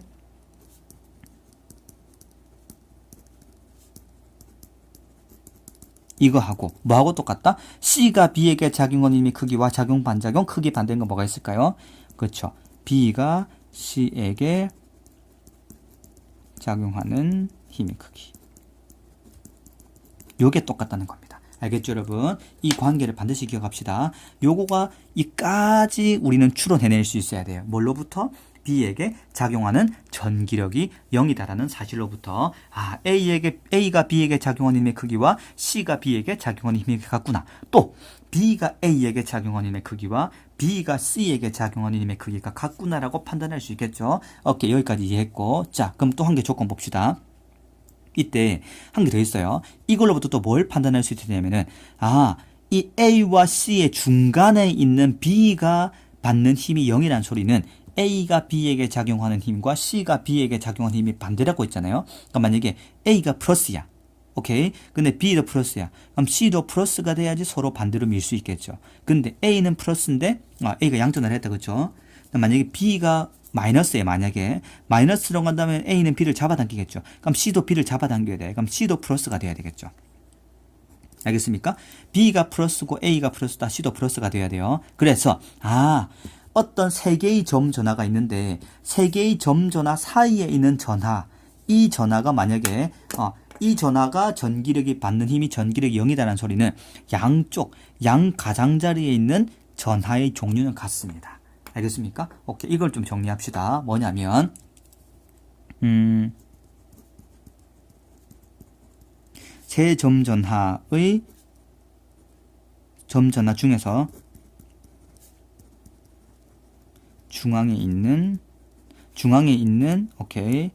이거하고 뭐하고 똑같다? C가 B에게 작용하는 힘의 크기와 작용 반작용 크기 반대인 건 뭐가 있을까요? 그렇죠. B가 C에게 작용하는 힘의 크기. 요게 똑같다는 겁니다. 알겠죠, 여러분? 이 관계를 반드시 기억합시다. 요거가 이까지 우리는 추론해낼 수 있어야 돼요. 뭘로부터? B에게 작용하는 전기력이 0이다라는 사실로부터 A가 B에게 작용하는 힘의 크기와 C가 B에게 작용하는 힘이 같구나. 또 B가 A에게 작용하는 힘의 크기와 B가 C에게 작용하는 힘의 크기가 같구나라고 판단할 수 있겠죠. 오케이, 여기까지 이해했고, 자, 그럼 또 한 개 조건 봅시다. 이때 한 개 더 있어요. 이걸로부터 또 뭘 판단할 수 있냐면은 이 A와 C의 중간에 있는 B가 받는 힘이 0이라는 소리는 A가 B에게 작용하는 힘과 C가 B에게 작용하는 힘이 반대라고 했잖아요. 그러니까 만약에 A가 플러스야. 오케이? 근데 B도 플러스야. 그럼 C도 플러스가 돼야지 서로 반대로 밀 수 있겠죠. 근데 A는 플러스인데 A가 양전을 했다. 그렇죠? 만약에 B가 마이너스에 만약에 마이너스로 간다면 A는 B를 잡아당기겠죠. 그럼 C도 B를 잡아당겨야 돼. 그럼 C도 플러스가 돼야 되겠죠. 알겠습니까? B가 플러스고 A가 플러스다. C도 플러스가 돼야 돼요. 그래서 어떤 세 개의 점 전하가 있는데 세 개의 점 전하 사이에 있는 전하, 이 전하가 만약에 이 전하가 전기력이 받는 힘이 전기력이 0이다라는 소리는 양쪽 양 가장자리에 있는 전하의 종류는 같습니다. 알겠습니까? 오케이, 이걸 좀 정리합시다. 뭐냐면 세 점 전하의 점 전하 중에서 중앙에 있는 오케이,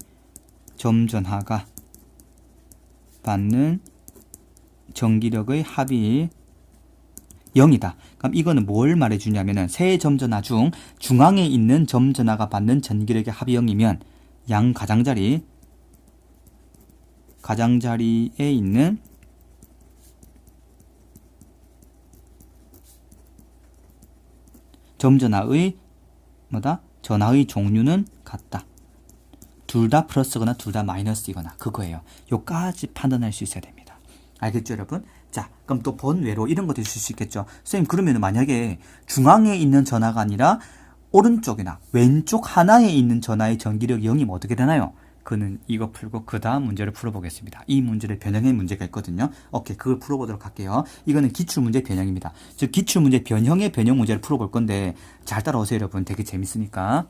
점 전하가 받는 전기력의 합이 0이다. 그럼 이거는 뭘 말해주냐면은 세 점 전하 중 중앙에 있는 점 전하가 받는 전기력의 합이 0이면 양 가장자리에 있는 점 전하의 뭐다? 전하의 종류는 같다. 둘 다 플러스거나 둘 다 마이너스이거나 그거예요. 요까지 판단할 수 있어야 됩니다. 알겠죠, 여러분? 자, 그럼 또 번외로 이런 것도 있을 수 있겠죠. 선생님, 그러면 만약에 중앙에 있는 전하가 아니라 오른쪽이나 왼쪽 하나에 있는 전하의 전기력이 0이면 어떻게 되나요? 그는 이거 풀고 그 다음 문제를 풀어보겠습니다. 이 문제를 변형의 문제가 있거든요. 오케이, 그걸 풀어보도록 할게요. 이거는 기출문제 변형입니다. 즉 기출문제 변형의 변형 문제를 풀어볼 건데 잘 따라오세요, 여러분. 되게 재밌으니까.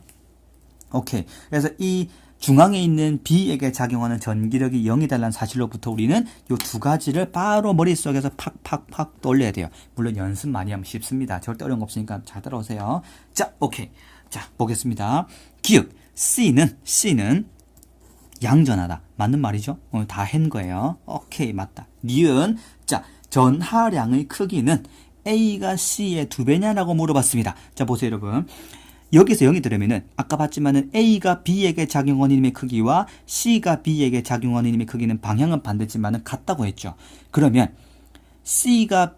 오케이, 그래서 이 중앙에 있는 B에게 작용하는 전기력이 0이달라는 사실로부터 우리는 이 두 가지를 바로 머릿속에서 팍팍팍 떠올려야 돼요. 물론 연습 많이 하면 쉽습니다. 절대 어려운 거 없으니까 잘 따라오세요. 자, 오케이. 자, 보겠습니다. 기억. C는 양전하다. 맞는 말이죠? 다 한 거예요. 오케이, 맞다. 니은. 자, 전하량의 크기는 A가 C의 2배냐라고 물어봤습니다. 자, 보세요, 여러분. 여기서 0이 들으면은 아까 봤지만은 A가 B에게 작용하는 힘의 크기와 C가 B에게 작용하는 힘의 크기는 방향은 반대지만은 같다고 했죠. 그러면 C가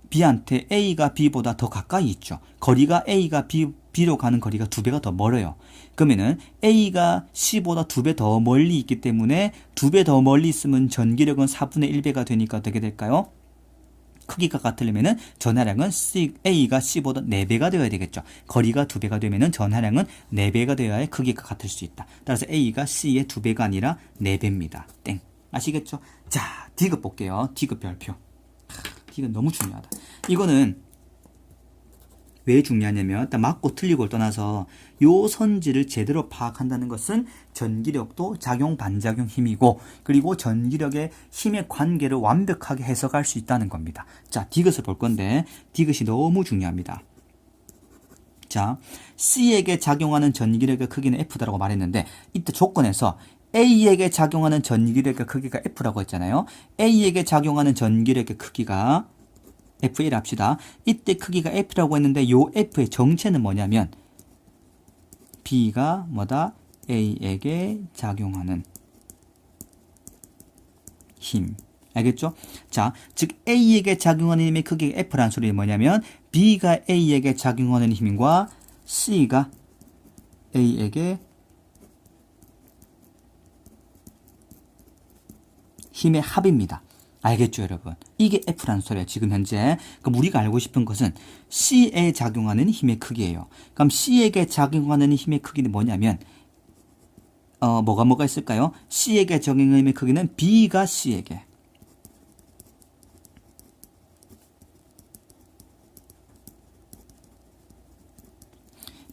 B한테 A가 B보다 더 가까이 있죠. 거리가 A가 B로 가는 거리가 2배가 더 멀어요. 그러면은 A가 C보다 2배 더 멀리 있기 때문에 2배 더 멀리 있으면 전기력은 4분의 1배가 되니까 어떻게 될까요? 크기가 같으려면은 전하량은 A가 C보다 4배가 되어야 되겠죠. 거리가 2배가 되면은 전하량은 4배가 되어야 크기가 같을 수 있다. 따라서 A가 C의 2배가 아니라 4배입니다. 땡. 아시겠죠? 자, 디귿 볼게요. 디귿 별표. 디귿 너무 중요하다. 이거는 왜 중요하냐면 일단 맞고 틀리고를 떠나서 요 선지를 제대로 파악한다는 것은 전기력도 작용 반작용 힘이고 그리고 전기력의 힘의 관계를 완벽하게 해석할 수 있다는 겁니다. 자, 디귿을 볼 건데 디귿이 너무 중요합니다. 자, C에게 작용하는 전기력의 크기는 F다라고 말했는데 이때 조건에서 A에게 작용하는 전기력의 크기가 F라고 했잖아요. A에게 작용하는 전기력의 크기가 F1 합시다. 이때 크기가 F라고 했는데 요 F의 정체는 뭐냐면 B가 뭐다? A에게 작용하는 힘. 알겠죠? 자, 즉 A에게 작용하는 힘의 크기가 F라는 소리는 뭐냐면 B가 A에게 작용하는 힘과 C가 A에게 힘의 합입니다. 알겠죠, 여러분? 이게 F라는 소리예요, 지금 현재. 그럼 우리가 알고 싶은 것은 C에 작용하는 힘의 크기예요. 그럼 C에게 작용하는 힘의 크기는 뭐냐면 뭐가 있을까요? C에게 작용하는 힘의 크기는 B가 C에게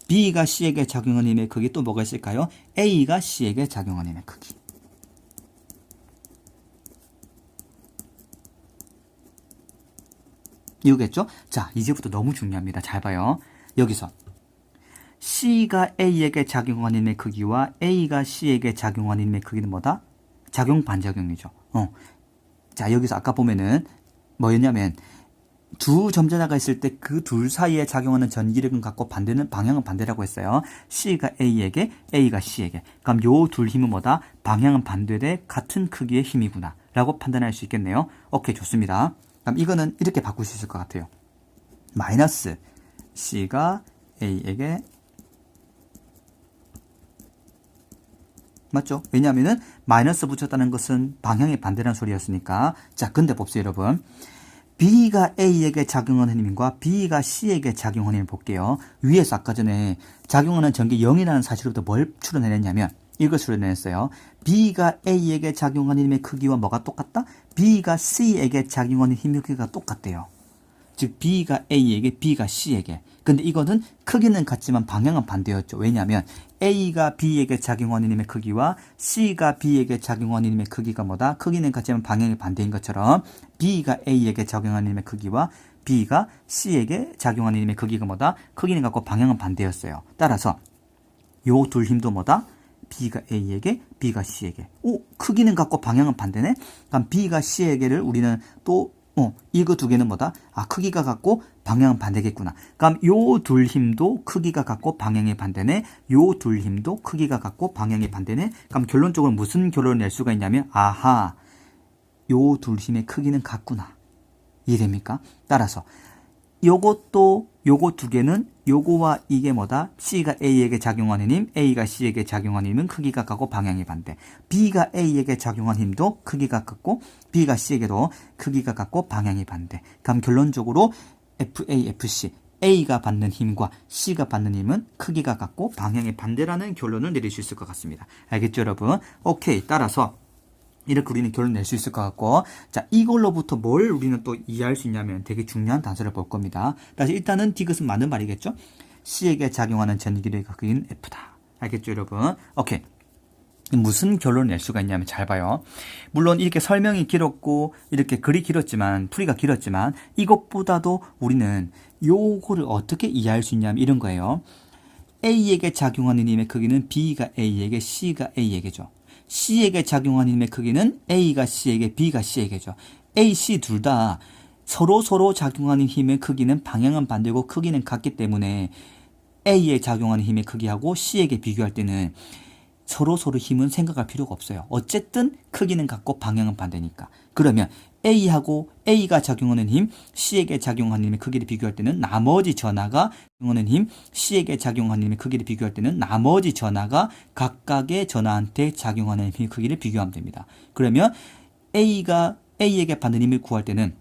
B가 C에게 작용하는 힘의 크기 또 뭐가 있을까요? A가 C에게 작용하는 힘의 크기. 이거겠죠? 자, 이제부터 너무 중요합니다. 잘 봐요. 여기서 C가 A에게 작용하는 힘의 크기와 A가 C에게 작용하는 힘의 크기는 뭐다? 작용 반작용이죠. 자, 여기서 아까 보면은 뭐였냐면 두 점전하가 있을 때 그 둘 사이에 작용하는 전기력은 같고 반대는 방향은 반대라고 했어요. C가 A에게, A가 C에게. 그럼 요 둘 힘은 뭐다? 방향은 반대되 같은 크기의 힘이구나 라고 판단할 수 있겠네요. 오케이, 좋습니다. 그럼 이거는 이렇게 바꿀 수 있을 것 같아요. 마이너스 C가 A에게 맞죠? 왜냐하면은 마이너스 붙였다는 것은 방향의 반대라는 소리였으니까. 자, 근데 봅시다, 여러분. B가 A에게 작용하는 힘과 B가 C에게 작용하는 힘을 볼게요. 위에서 아까 전에 작용하는 전기 0이라는 사실로부터 뭘 추론해냈냐면 이걸 추론해냈어요. B가 A에게 작용하는 힘의 크기와 뭐가 똑같다? B가 C에게 작용하는 힘의 크기가 똑같대요. 즉 B가 A에게, B가 C에게. 근데 이거는 크기는 같지만 방향은 반대였죠. 왜냐하면 A가 B에게 작용하는 힘의 크기와 C가 B에게 작용하는 힘의 크기가 뭐다? 크기는 같지만 방향이 반대인 것처럼 B가 A에게 작용하는 힘의 크기와 B가 C에게 작용하는 힘의 크기가 뭐다? 크기는 같고 방향은 반대였어요. 따라서 요 둘 힘도 뭐다? B가 A에게, B가 C에게. 오, 크기는 같고 방향은 반대네? 그럼 B가 C에게를 우리는 또 이거 두 개는 뭐다? 아, 크기가 같고 방향은 반대겠구나. 그럼 요 둘 힘도 크기가 같고 방향이 반대네. 요 둘 힘도 크기가 같고 방향이 반대네. 그럼 결론적으로 무슨 결론을 낼 수가 있냐면 아하, 요 둘 힘의 크기는 같구나. 이해됩니까? 따라서 요것도 요거 두 개는 요거와 이게 뭐다? C가 A에게 작용하는 힘, A가 C에게 작용하는 힘은 크기가 같고 방향이 반대. B가 A에게 작용하는 힘도 크기가 같고 B가 C에게도 크기가 같고 방향이 반대. 그럼 결론적으로 FA, FC A가 받는 힘과 C가 받는 힘은 크기가 같고 방향이 반대라는 결론을 내릴 수 있을 것 같습니다. 알겠죠, 여러분? 오케이. 따라서 이렇게 우리는 결론 낼 수 있을 것 같고, 자, 이걸로부터 뭘 우리는 또 이해할 수 있냐면 되게 중요한 단서를 볼 겁니다. 다시 일단은 디귿은 맞는 말이겠죠? C에게 작용하는 전기력의 크기는 F다. 알겠죠, 여러분? 오케이. 무슨 결론을 낼 수가 있냐면 잘 봐요. 물론 이렇게 설명이 길었고 이렇게 글이 길었지만 풀이가 길었지만 이것보다도 우리는 요거를 어떻게 이해할 수 있냐면 이런 거예요. A에게 작용하는 힘의 크기는 B가 A에게, C가 A에게죠. C에게 작용하는 힘의 크기는 A가 C에게, B가 C에게죠. A, C 둘 다 서로 작용하는 힘의 크기는 방향은 반대고 크기는 같기 때문에 A에 작용하는 힘의 크기하고 C에게 비교할 때는 서로 힘은 생각할 필요가 없어요. 어쨌든 크기는 같고 방향은 반대니까. 그러면 A하고 A가 작용하는 힘, C에게 작용하는 힘의 크기를 비교할 때는 나머지 전하가 작용하는 힘, C에게 작용하는 힘의 크기를 비교할 때는 나머지 전하가 각각의 전하한테 작용하는 힘의 크기를 비교하면 됩니다. 그러면 A가 A에게 받는 힘을 구할 때는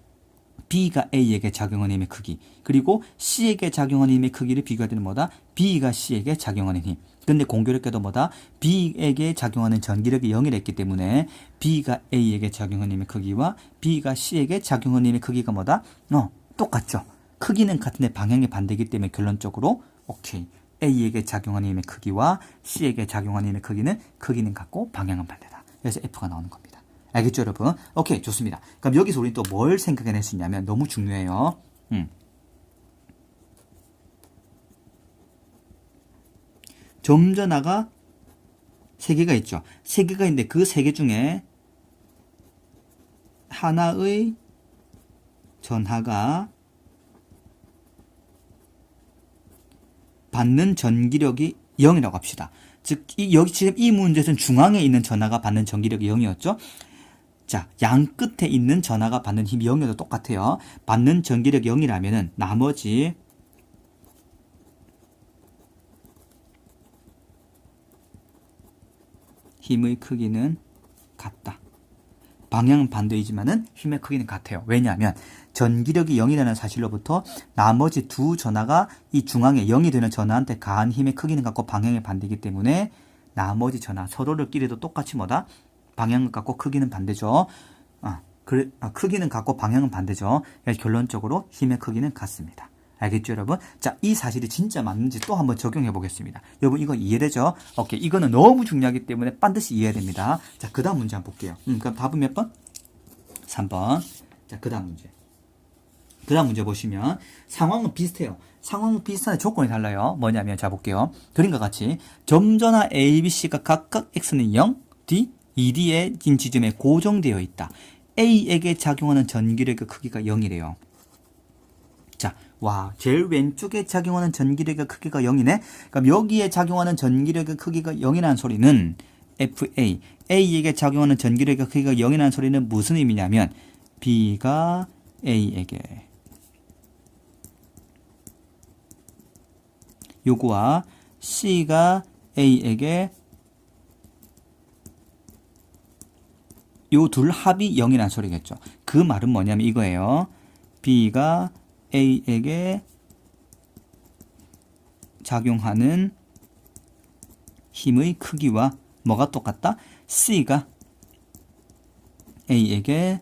B가 A에게 작용하는 힘의 크기, 그리고 C에게 작용하는 힘의 크기를 비교할 때는 뭐다? B가 C에게 작용하는 힘. 근데 공교롭게도 뭐다? B에게 작용하는 전기력이 0이라 했기 때문에 B가 A에게 작용하는 힘의 크기와 B가 C에게 작용하는 힘의 크기가 뭐다? 똑같죠. 크기는 같은데 방향이 반대이기 때문에 결론적으로 오케이. A에게 작용하는 힘의 크기와 C에게 작용하는 힘의 크기는 같고 방향은 반대다. 그래서 F가 나오는 겁니다. 알겠죠, 여러분? 오케이, 좋습니다. 그럼 여기서 우리는 또 뭘 생각해낼 수 있냐면 너무 중요해요. 점전하가 3개가 있죠. 3개가 있는데 그 3개 중에 하나의 전하가 받는 전기력이 0이라고 합시다. 즉, 여기 지금 이 문제에서는 중앙에 있는 전하가 받는 전기력이 0이었죠. 자, 양 끝에 있는 전하가 받는 힘이 0이어도 똑같아요. 받는 전기력이 0이라면은 나머지 힘의 크기는 같다. 방향은 반대이지만은 힘의 크기는 같아요. 왜냐하면 전기력이 0이라는 사실로부터 나머지 두 전하가 이 중앙에 0이 되는 전하한테 가한 힘의 크기는 같고 방향이 반대이기 때문에 나머지 전하 서로를끼리도 똑같이 뭐다? 방향은 같고 크기는 반대죠. 크기는 같고 방향은 반대죠. 결론적으로 힘의 크기는 같습니다. 알겠죠, 여러분? 자, 이 사실이 진짜 맞는지 또 한번 적용해 보겠습니다. 여러분, 이거 이해되죠? 오케이. 이거는 너무 중요하기 때문에 반드시 이해해야 됩니다. 자, 그 다음 문제 한번 볼게요. 그럼 답은 몇 번? 3번. 자, 그 다음 문제. 그 다음 문제 보시면 상황은 비슷해요. 상황은 비슷한데 조건이 달라요. 뭐냐면, 자, 볼게요. 그림과 같이 점전하 A, B, C가 각각 X는 0, D, ED의 지점에 고정되어 있다. A에게 작용하는 전기력의 크기가 0이래요. 자, 와, 제일 왼쪽에 작용하는 전기력의 크기가 0이네? 그럼 여기에 작용하는 전기력의 크기가 0이라는 소리는 FA, A에게 작용하는 전기력의 크기가 0이라는 소리는 무슨 의미냐면 B가 A에게 요거와 C가 A에게 요 둘 합이 0이라는 소리겠죠. 그 말은 뭐냐면 이거예요. B가 A에게 작용하는 힘의 크기와 뭐가 똑같다? C가 A에게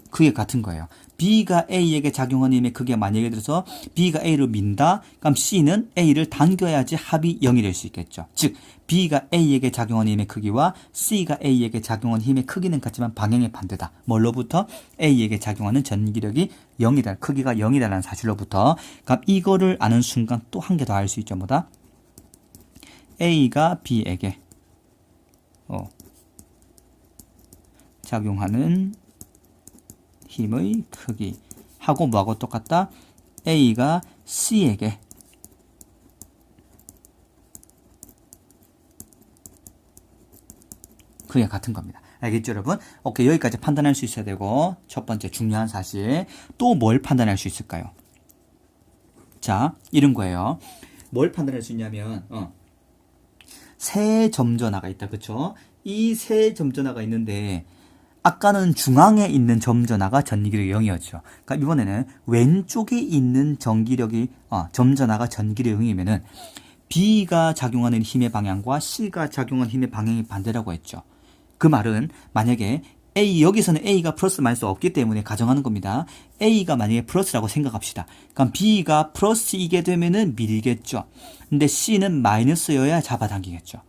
그게 같은 거예요. B가 A에게 작용하는 힘의 크기가 만약에 들어서 B가 A를 민다. 그럼 C는 A를 당겨야지 합이 0이 될 수 있겠죠. 즉 B가 A에게 작용하는 힘의 크기와 C가 A에게 작용하는 힘의 크기는 같지만 방향이 반대다. 뭘로부터? A에게 작용하는 전기력이 0이다. 크기가 0이다라는 사실로부터. 그럼 이거를 아는 순간 또 한 개 더 알 수 있죠. 뭐다? A가 B에게 작용하는 힘의 크기 하고 뭐하고 똑같다? A가 C에게 그게 같은 겁니다. 알겠죠, 여러분? 오케이, 여기까지 판단할 수 있어야 되고, 첫 번째 중요한 사실. 또 뭘 판단할 수 있을까요? 자, 이런 거예요. 뭘 판단할 수 있냐면, 세 점전화가 있다, 그쵸? 이 세 점전화가 있는데, 아까는 중앙에 있는 점전화가 전기력이 0이었죠. 그러니까 이번에는 왼쪽에 있는 점전화가 전기력 0이면은 B가 작용하는 힘의 방향과 C가 작용하는 힘의 방향이 반대라고 했죠. 그 말은 만약에 여기서는 A가 플러스 마이너스 없기 때문에 가정하는 겁니다. A가 만약에 플러스라고 생각합시다. 그럼 B가 플러스이게 되면은 밀겠죠. 근데 C는 마이너스여야 잡아당기겠죠.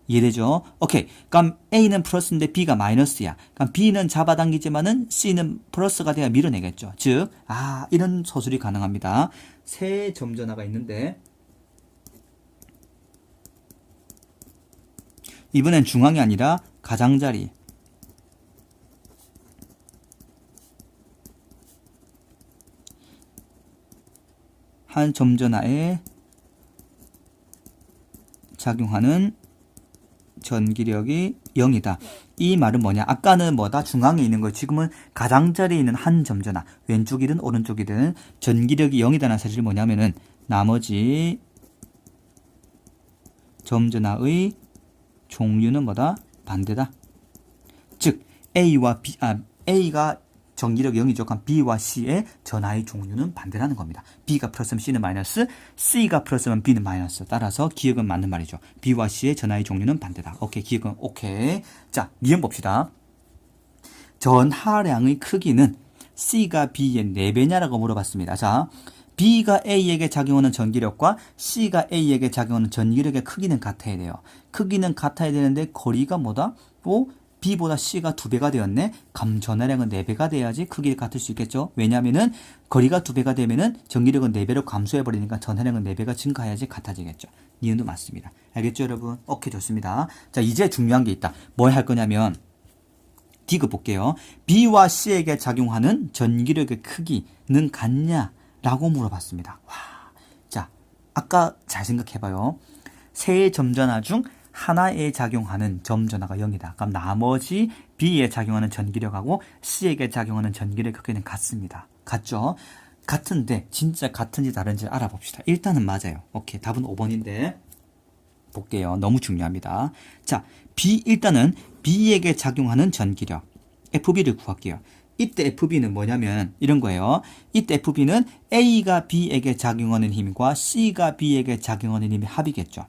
이해되죠? 오케이. 그럼 A는 플러스인데 B가 마이너스야. 그럼 B는 잡아당기지만은 C는 플러스가 돼야 밀어내겠죠. 즉, 이런 서술이 가능합니다. 세 점전화가 있는데, 이번엔 중앙이 아니라 가장자리. 한 점전화에 작용하는 전기력이 0이다. 이 말은 뭐냐? 아까는 뭐다? 중앙에 있는 거. 지금은 가장자리에 있는 한 점전화. 왼쪽이든 오른쪽이든 전기력이 0이다는 사실이 뭐냐면은 나머지 점전화의 종류는 뭐다? 반대다. 즉 A가 전기력 0이죠. 그럼 B와 C의 전하의 종류는 반대라는 겁니다. B가 플러스면 C는 마이너스, C가 플러스면 B는 마이너스. 따라서 기억은 맞는 말이죠. B와 C의 전하의 종류는 반대다. 오케이, 기억은 오케이. 자, 니은 봅시다. 전하량의 크기는 C가 B의 4배냐라고 물어봤습니다. 자, B가 A에게 작용하는 전기력과 C가 A에게 작용하는 전기력의 크기는 같아야 돼요. 크기는 같아야 되는데 거리가 뭐다? B보다 C가 2배가 되었네. 그럼 전하량은 4배가 돼야지 크기가 같을 수 있겠죠. 왜냐하면은 거리가 2배가 되면은 전기력은 4배로 감소해버리니까 전하량은 4배가 증가해야지 같아지겠죠. 니은도 맞습니다. 알겠죠, 여러분? 오케이, 좋습니다. 자, 이제 중요한 게 있다. 뭘 할 거냐면 디귿 볼게요. B와 C에게 작용하는 전기력의 크기는 같냐라고 물어봤습니다. 와, 자, 아까 잘 생각해봐요. 세 점전화 중 하나에 작용하는 점전화가 0이다. 그럼 나머지 B에 작용하는 전기력하고 C에게 작용하는 전기력 크기는 같습니다. 같죠? 같은데 진짜 같은지 다른지 알아봅시다. 일단은 맞아요. 오케이, 답은 5번인데 볼게요. 너무 중요합니다. 자, 일단은 B에게 작용하는 전기력 FB를 구할게요. 이때 FB는 뭐냐면 이런 거예요. 이때 FB는 A가 B에게 작용하는 힘과 C가 B에게 작용하는 힘의 합이겠죠.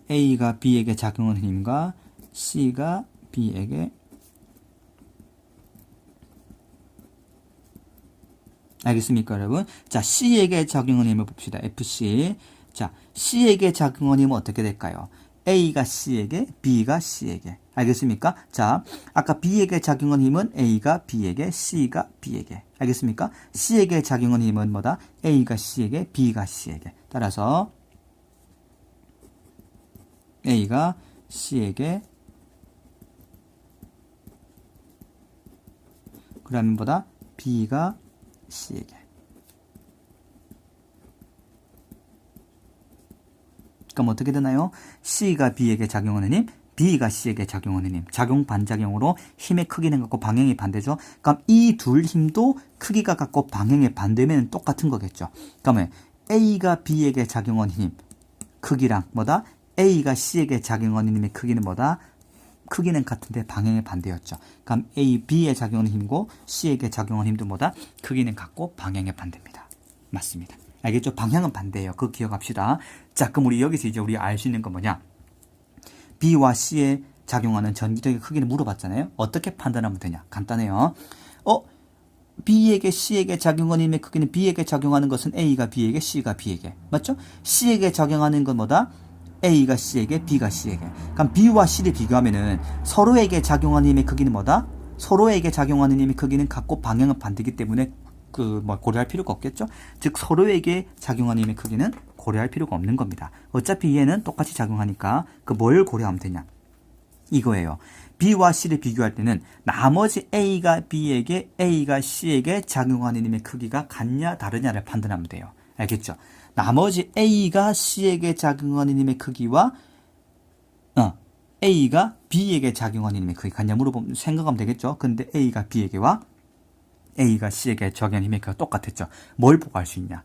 A가 B에게 작용하는 힘과 C가 B에게 알겠습니까, 여러분? 자, C에게 작용하는 힘을 봅시다. FC. 자, C에게 작용하는 힘은 어떻게 될까요? A가 C에게, B가 C에게. 알겠습니까? 자, 아까 B에게 작용하는 힘은 A가 B에게, C가 B에게. 알겠습니까? C에게 작용하는 힘은 뭐다? A가 C에게, B가 C에게. 따라서 A가 C에게 그러면 보다 B가 C에게. 그럼 어떻게 되나요? C가 B에게 작용하는 힘, B가 C에게 작용하는 힘. 작용 반작용으로 힘의 크기는 같고 방향이 반대죠. 그럼 이 둘 힘도 크기가 같고 방향이 반대면 똑같은 거겠죠. 그러면 A가 B에게 작용하는 힘 크기랑 뭐다? A가 C에게 작용하는 힘의 크기는 뭐다? 크기는 같은데 방향이 반대였죠. 그럼 A, B에 작용하는 힘과 C에게 작용하는 힘도 뭐다? 크기는 같고 방향이 반대입니다. 맞습니다. 알겠죠? 방향은 반대예요. 그거 기억합시다. 자, 그럼 우리 여기서 이제 우리 알 수 있는 건 뭐냐? B와 C에 작용하는 전기력의 크기를 물어봤잖아요. 어떻게 판단하면 되냐? 간단해요. B에게 C에게 작용하는 힘의 크기는 B에게 작용하는 것은 A가 B에게, C가 B에게. 맞죠? C에게 작용하는 건 뭐다? A가 C에게, B가 C에게. 그럼 B와 C를 비교하면은 서로에게 작용하는 힘의 크기는 뭐다? 서로에게 작용하는 힘의 크기는 같고 방향은 반대이기 때문에 고려할 필요가 없겠죠? 즉 서로에게 작용하는 힘의 크기는 고려할 필요가 없는 겁니다. 어차피 얘는 똑같이 작용하니까 뭘 고려하면 되냐? 이거예요. B와 C를 비교할 때는 나머지 A가 B에게, A가 C에게 작용하는 힘의 크기가 같냐 다르냐를 판단하면 돼요. 알겠죠? 나머지 A가 C에게 작용하는 힘의 크기와 A가 B에게 작용하는 힘의 크기 같냐 물어보면 생각하면 되겠죠. 근데 A가 B에게와 A가 C에게 적용하는 힘의 크기가 똑같았죠. 뭘 보고 알 수 있냐?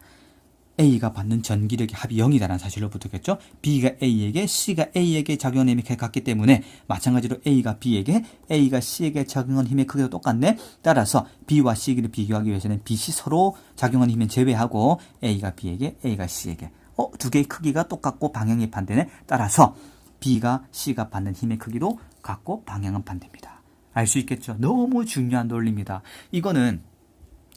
A가 받는 전기력의 합이 0이다라는 사실로부터겠죠. B가 A에게, C가 A에게 작용하는 힘의 크기가 같기 때문에 마찬가지로 A가 B에게, A가 C에게 작용하는 힘의 크기도 똑같네. 따라서 B와 C를 비교하기 위해서는 B, C 서로 작용하는 힘은 제외하고 A가 B에게, A가 C에게 두 개의 크기가 똑같고 방향이 반대네. 따라서 B가 C가 받는 힘의 크기도 같고 방향은 반대입니다. 알 수 있겠죠? 너무 중요한 논리입니다. 이거는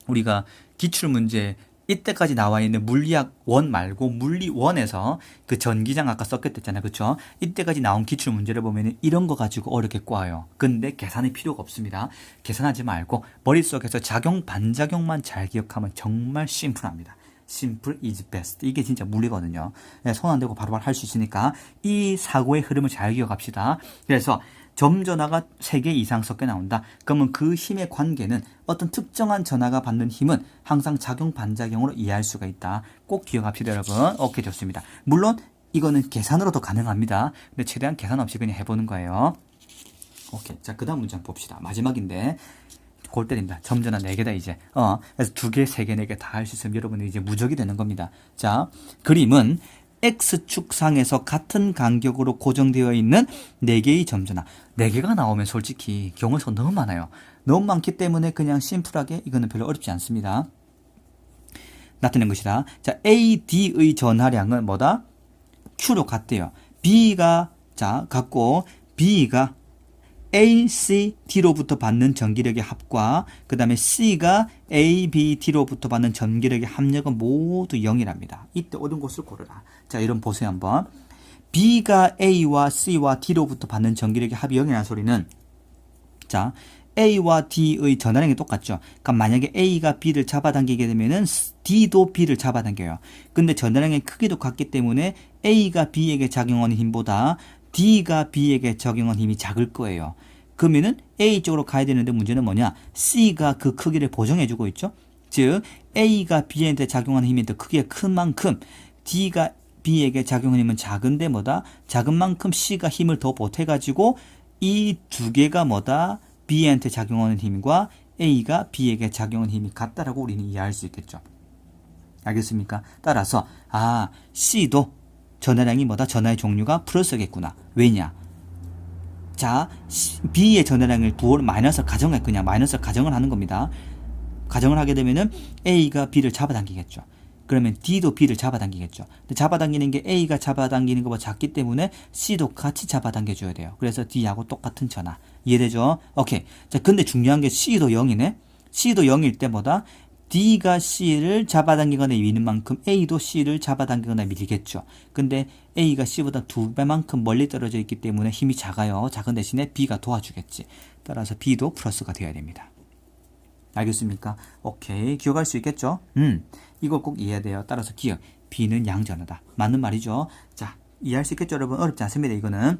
우리가 기출문제 이때까지 나와 있는 물리학 1 말고 물리 1에서 그 전기장 아까 썼겠댔잖아요. 그렇죠? 이때까지 나온 기출 문제를 보면 이런 거 가지고 어렵게 꽈요. 근데 계산이 필요가 없습니다. 계산하지 말고 머릿속에서 작용 반작용만 잘 기억하면 정말 심플합니다. 심플 is best. 이게 진짜 물리거든요. 손 안 대고 바로바로 할 수 있으니까 이 사고의 흐름을 잘 기억합시다. 그래서 점전화가 3개 이상 섞여 나온다. 그러면 그 힘의 관계는 어떤 특정한 전하가 받는 힘은 항상 작용 반작용으로 이해할 수가 있다. 꼭 기억합시다, 여러분. 오케이, 좋습니다. 물론 이거는 계산으로도 가능합니다. 근데 최대한 계산 없이 그냥 해보는 거예요. 오케이. 자, 그 다음 문제 한번 봅시다. 마지막인데 골 때립니다. 점전화 4개다 이제. 그래서 2개, 3개, 4개 다 할 수 있으면 여러분이 이제 무적이 되는 겁니다. 자, 그림은 X축상에서 같은 간격으로 고정되어 있는 4개의 점전화. 4개가 나오면 솔직히 경우의 수가 너무 많아요. 너무 많기 때문에 그냥 심플하게 이거는 별로 어렵지 않습니다. 나타낸 것이다. 자, AD의 전하량은 뭐다? Q로 같대요. B가 같고 B가 ACD로부터 받는 전기력의 합과 그 다음에 C가 ABD로부터 받는 전기력의 합력은 모두 0이랍니다. 이때 옳은 곳을 고르라. 자, 이런 보세요 한번. B가 A와 C와 D로부터 받는 전기력의 합이 0이라는 소리는 자, A와 D의 전하량이 똑같죠. 그러니까 만약에 A가 B를 잡아당기게 되면은 D도 B를 잡아당겨요. 근데 전하량의 크기도 같기 때문에 A가 B에게 작용하는 힘보다 D가 B에게 적용한 힘이 작을 거예요. 그러면은 A 쪽으로 가야 되는데 문제는 뭐냐? C가 그 크기를 보정해주고 있죠. 즉 A가 B한테 작용하는 힘이 더 크기가 큰 만큼 D가 B에게 작용하는 힘은 작은데 뭐다? 작은 만큼 C가 힘을 더 보태가지고 이 2개가 뭐다? B한테 작용하는 힘과 A가 B에게 작용하는 힘이 같다라고 우리는 이해할 수 있겠죠. 알겠습니까? 따라서 C도 전하량이 뭐다? 전하의 종류가 플러스겠구나. 왜냐? 자, B의 전하량을 마이너스를 가정할 거냐? 마이너스를 가정을 하는 겁니다. 가정을 하게 되면은 A가 B를 잡아당기겠죠. 그러면 D도 B를 잡아당기겠죠. 근데 잡아당기는 게 A가 잡아당기는 것보다 작기 때문에 C도 같이 잡아당겨줘야 돼요. 그래서 D하고 똑같은 전하. 이해되죠? 오케이. 자, 근데 중요한 게 C도 0이네? C도 0일 때보다 D가 C를 잡아당기거나 미는 만큼 A도 C를 잡아당기거나 밀겠죠. 근데 A가 C보다 2배만큼 멀리 떨어져 있기 때문에 힘이 작아요. 작은 대신에 B가 도와주겠지. 따라서 B도 플러스가 되어야 됩니다. 알겠습니까? 오케이. 기억할 수 있겠죠? 이걸 꼭 이해해야 돼요. 따라서 기억. B는 양전하다. 맞는 말이죠. 자, 이해할 수 있겠죠, 여러분? 어렵지 않습니다. 이거는.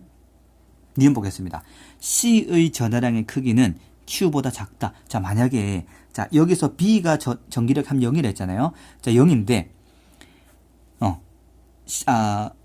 니은 보겠습니다. C의 전하량의 크기는 Q보다 작다. 자, 만약에 자, 여기서 B가 전기력 함 0이라 했잖아요. 자, 0인데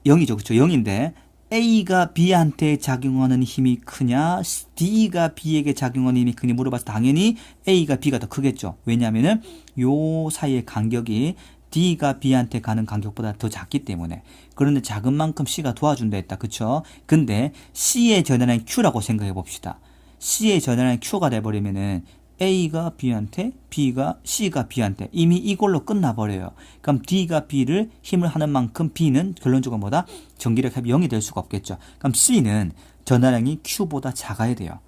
0이죠. 그렇죠? 0인데 A가 B한테 작용하는 힘이 크냐, D가 B에게 작용하는 힘이 크냐 물어봐서 당연히 A가 B가 더 크겠죠. 왜냐하면은 요 사이의 간격이 D가 B한테 가는 간격보다 더 작기 때문에. 그런데 작은 만큼 C가 도와준다 했다. 그쵸? 근데 C의 전하량이 Q라고 생각해 봅시다. C의 전하량이 Q가 돼버리면은 A가 B한테, C가 B한테 이미 이걸로 끝나버려요. 그럼 D가 B를 힘을 하는 만큼 B는 결론적으로 뭐다? 전기력 합이 0이 될 수가 없겠죠. 그럼 C는 전하량이 Q보다 작아야 돼요.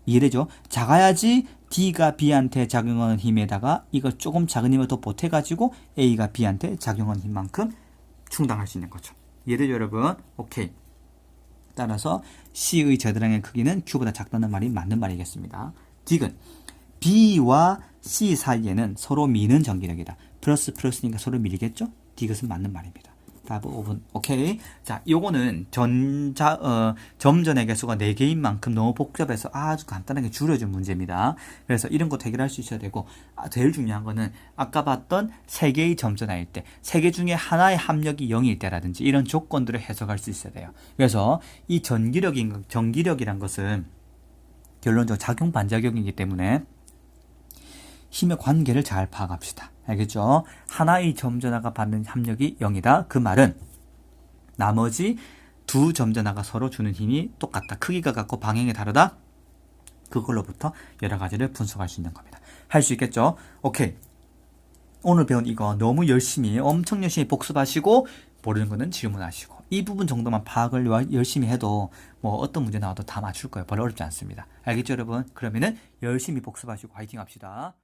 이해되죠? 작아야지 D가 B한테 작용하는 힘에다가 이걸 조금 작은 힘을 더 보태가지고 A가 B한테 작용하는 힘만큼 충당할 수 있는 거죠. 이해되죠, 여러분? 오케이. 따라서 C의 전하량의 크기는 Q보다 작다는 말이 맞는 말이겠습니다. 디귿. B와 C 사이에는 서로 미는 전기력이다. 플러스 플러스니까 서로 밀겠죠? 디귿은 맞는 말입니다. 5, 5분. 오케이. 자, 요거는 점전의 개수가 4개인 만큼 너무 복잡해서 아주 간단하게 줄여준 문제입니다. 그래서 이런 거 해결할 수 있어야 되고, 제일 중요한 거는 아까 봤던 3개의 점전화일 때, 3개 중에 하나의 합력이 0일 때라든지 이런 조건들을 해석할 수 있어야 돼요. 그래서 이 전기력이란 것은 결론적으로 작용 반작용이기 때문에 힘의 관계를 잘 파악합시다. 알겠죠? 하나의 점전화가 받는 합력이 0이다. 그 말은 나머지 두 점전화가 서로 주는 힘이 똑같다. 크기가 같고 방향이 다르다. 그걸로부터 여러 가지를 분석할 수 있는 겁니다. 할 수 있겠죠? 오케이. 오늘 배운 이거 너무 엄청 열심히 복습하시고 모르는 거는 질문하시고 이 부분 정도만 파악을 열심히 해도 뭐 어떤 문제 나와도 다 맞출 거예요. 별로 어렵지 않습니다. 알겠죠, 여러분? 그러면은 열심히 복습하시고 화이팅 합시다.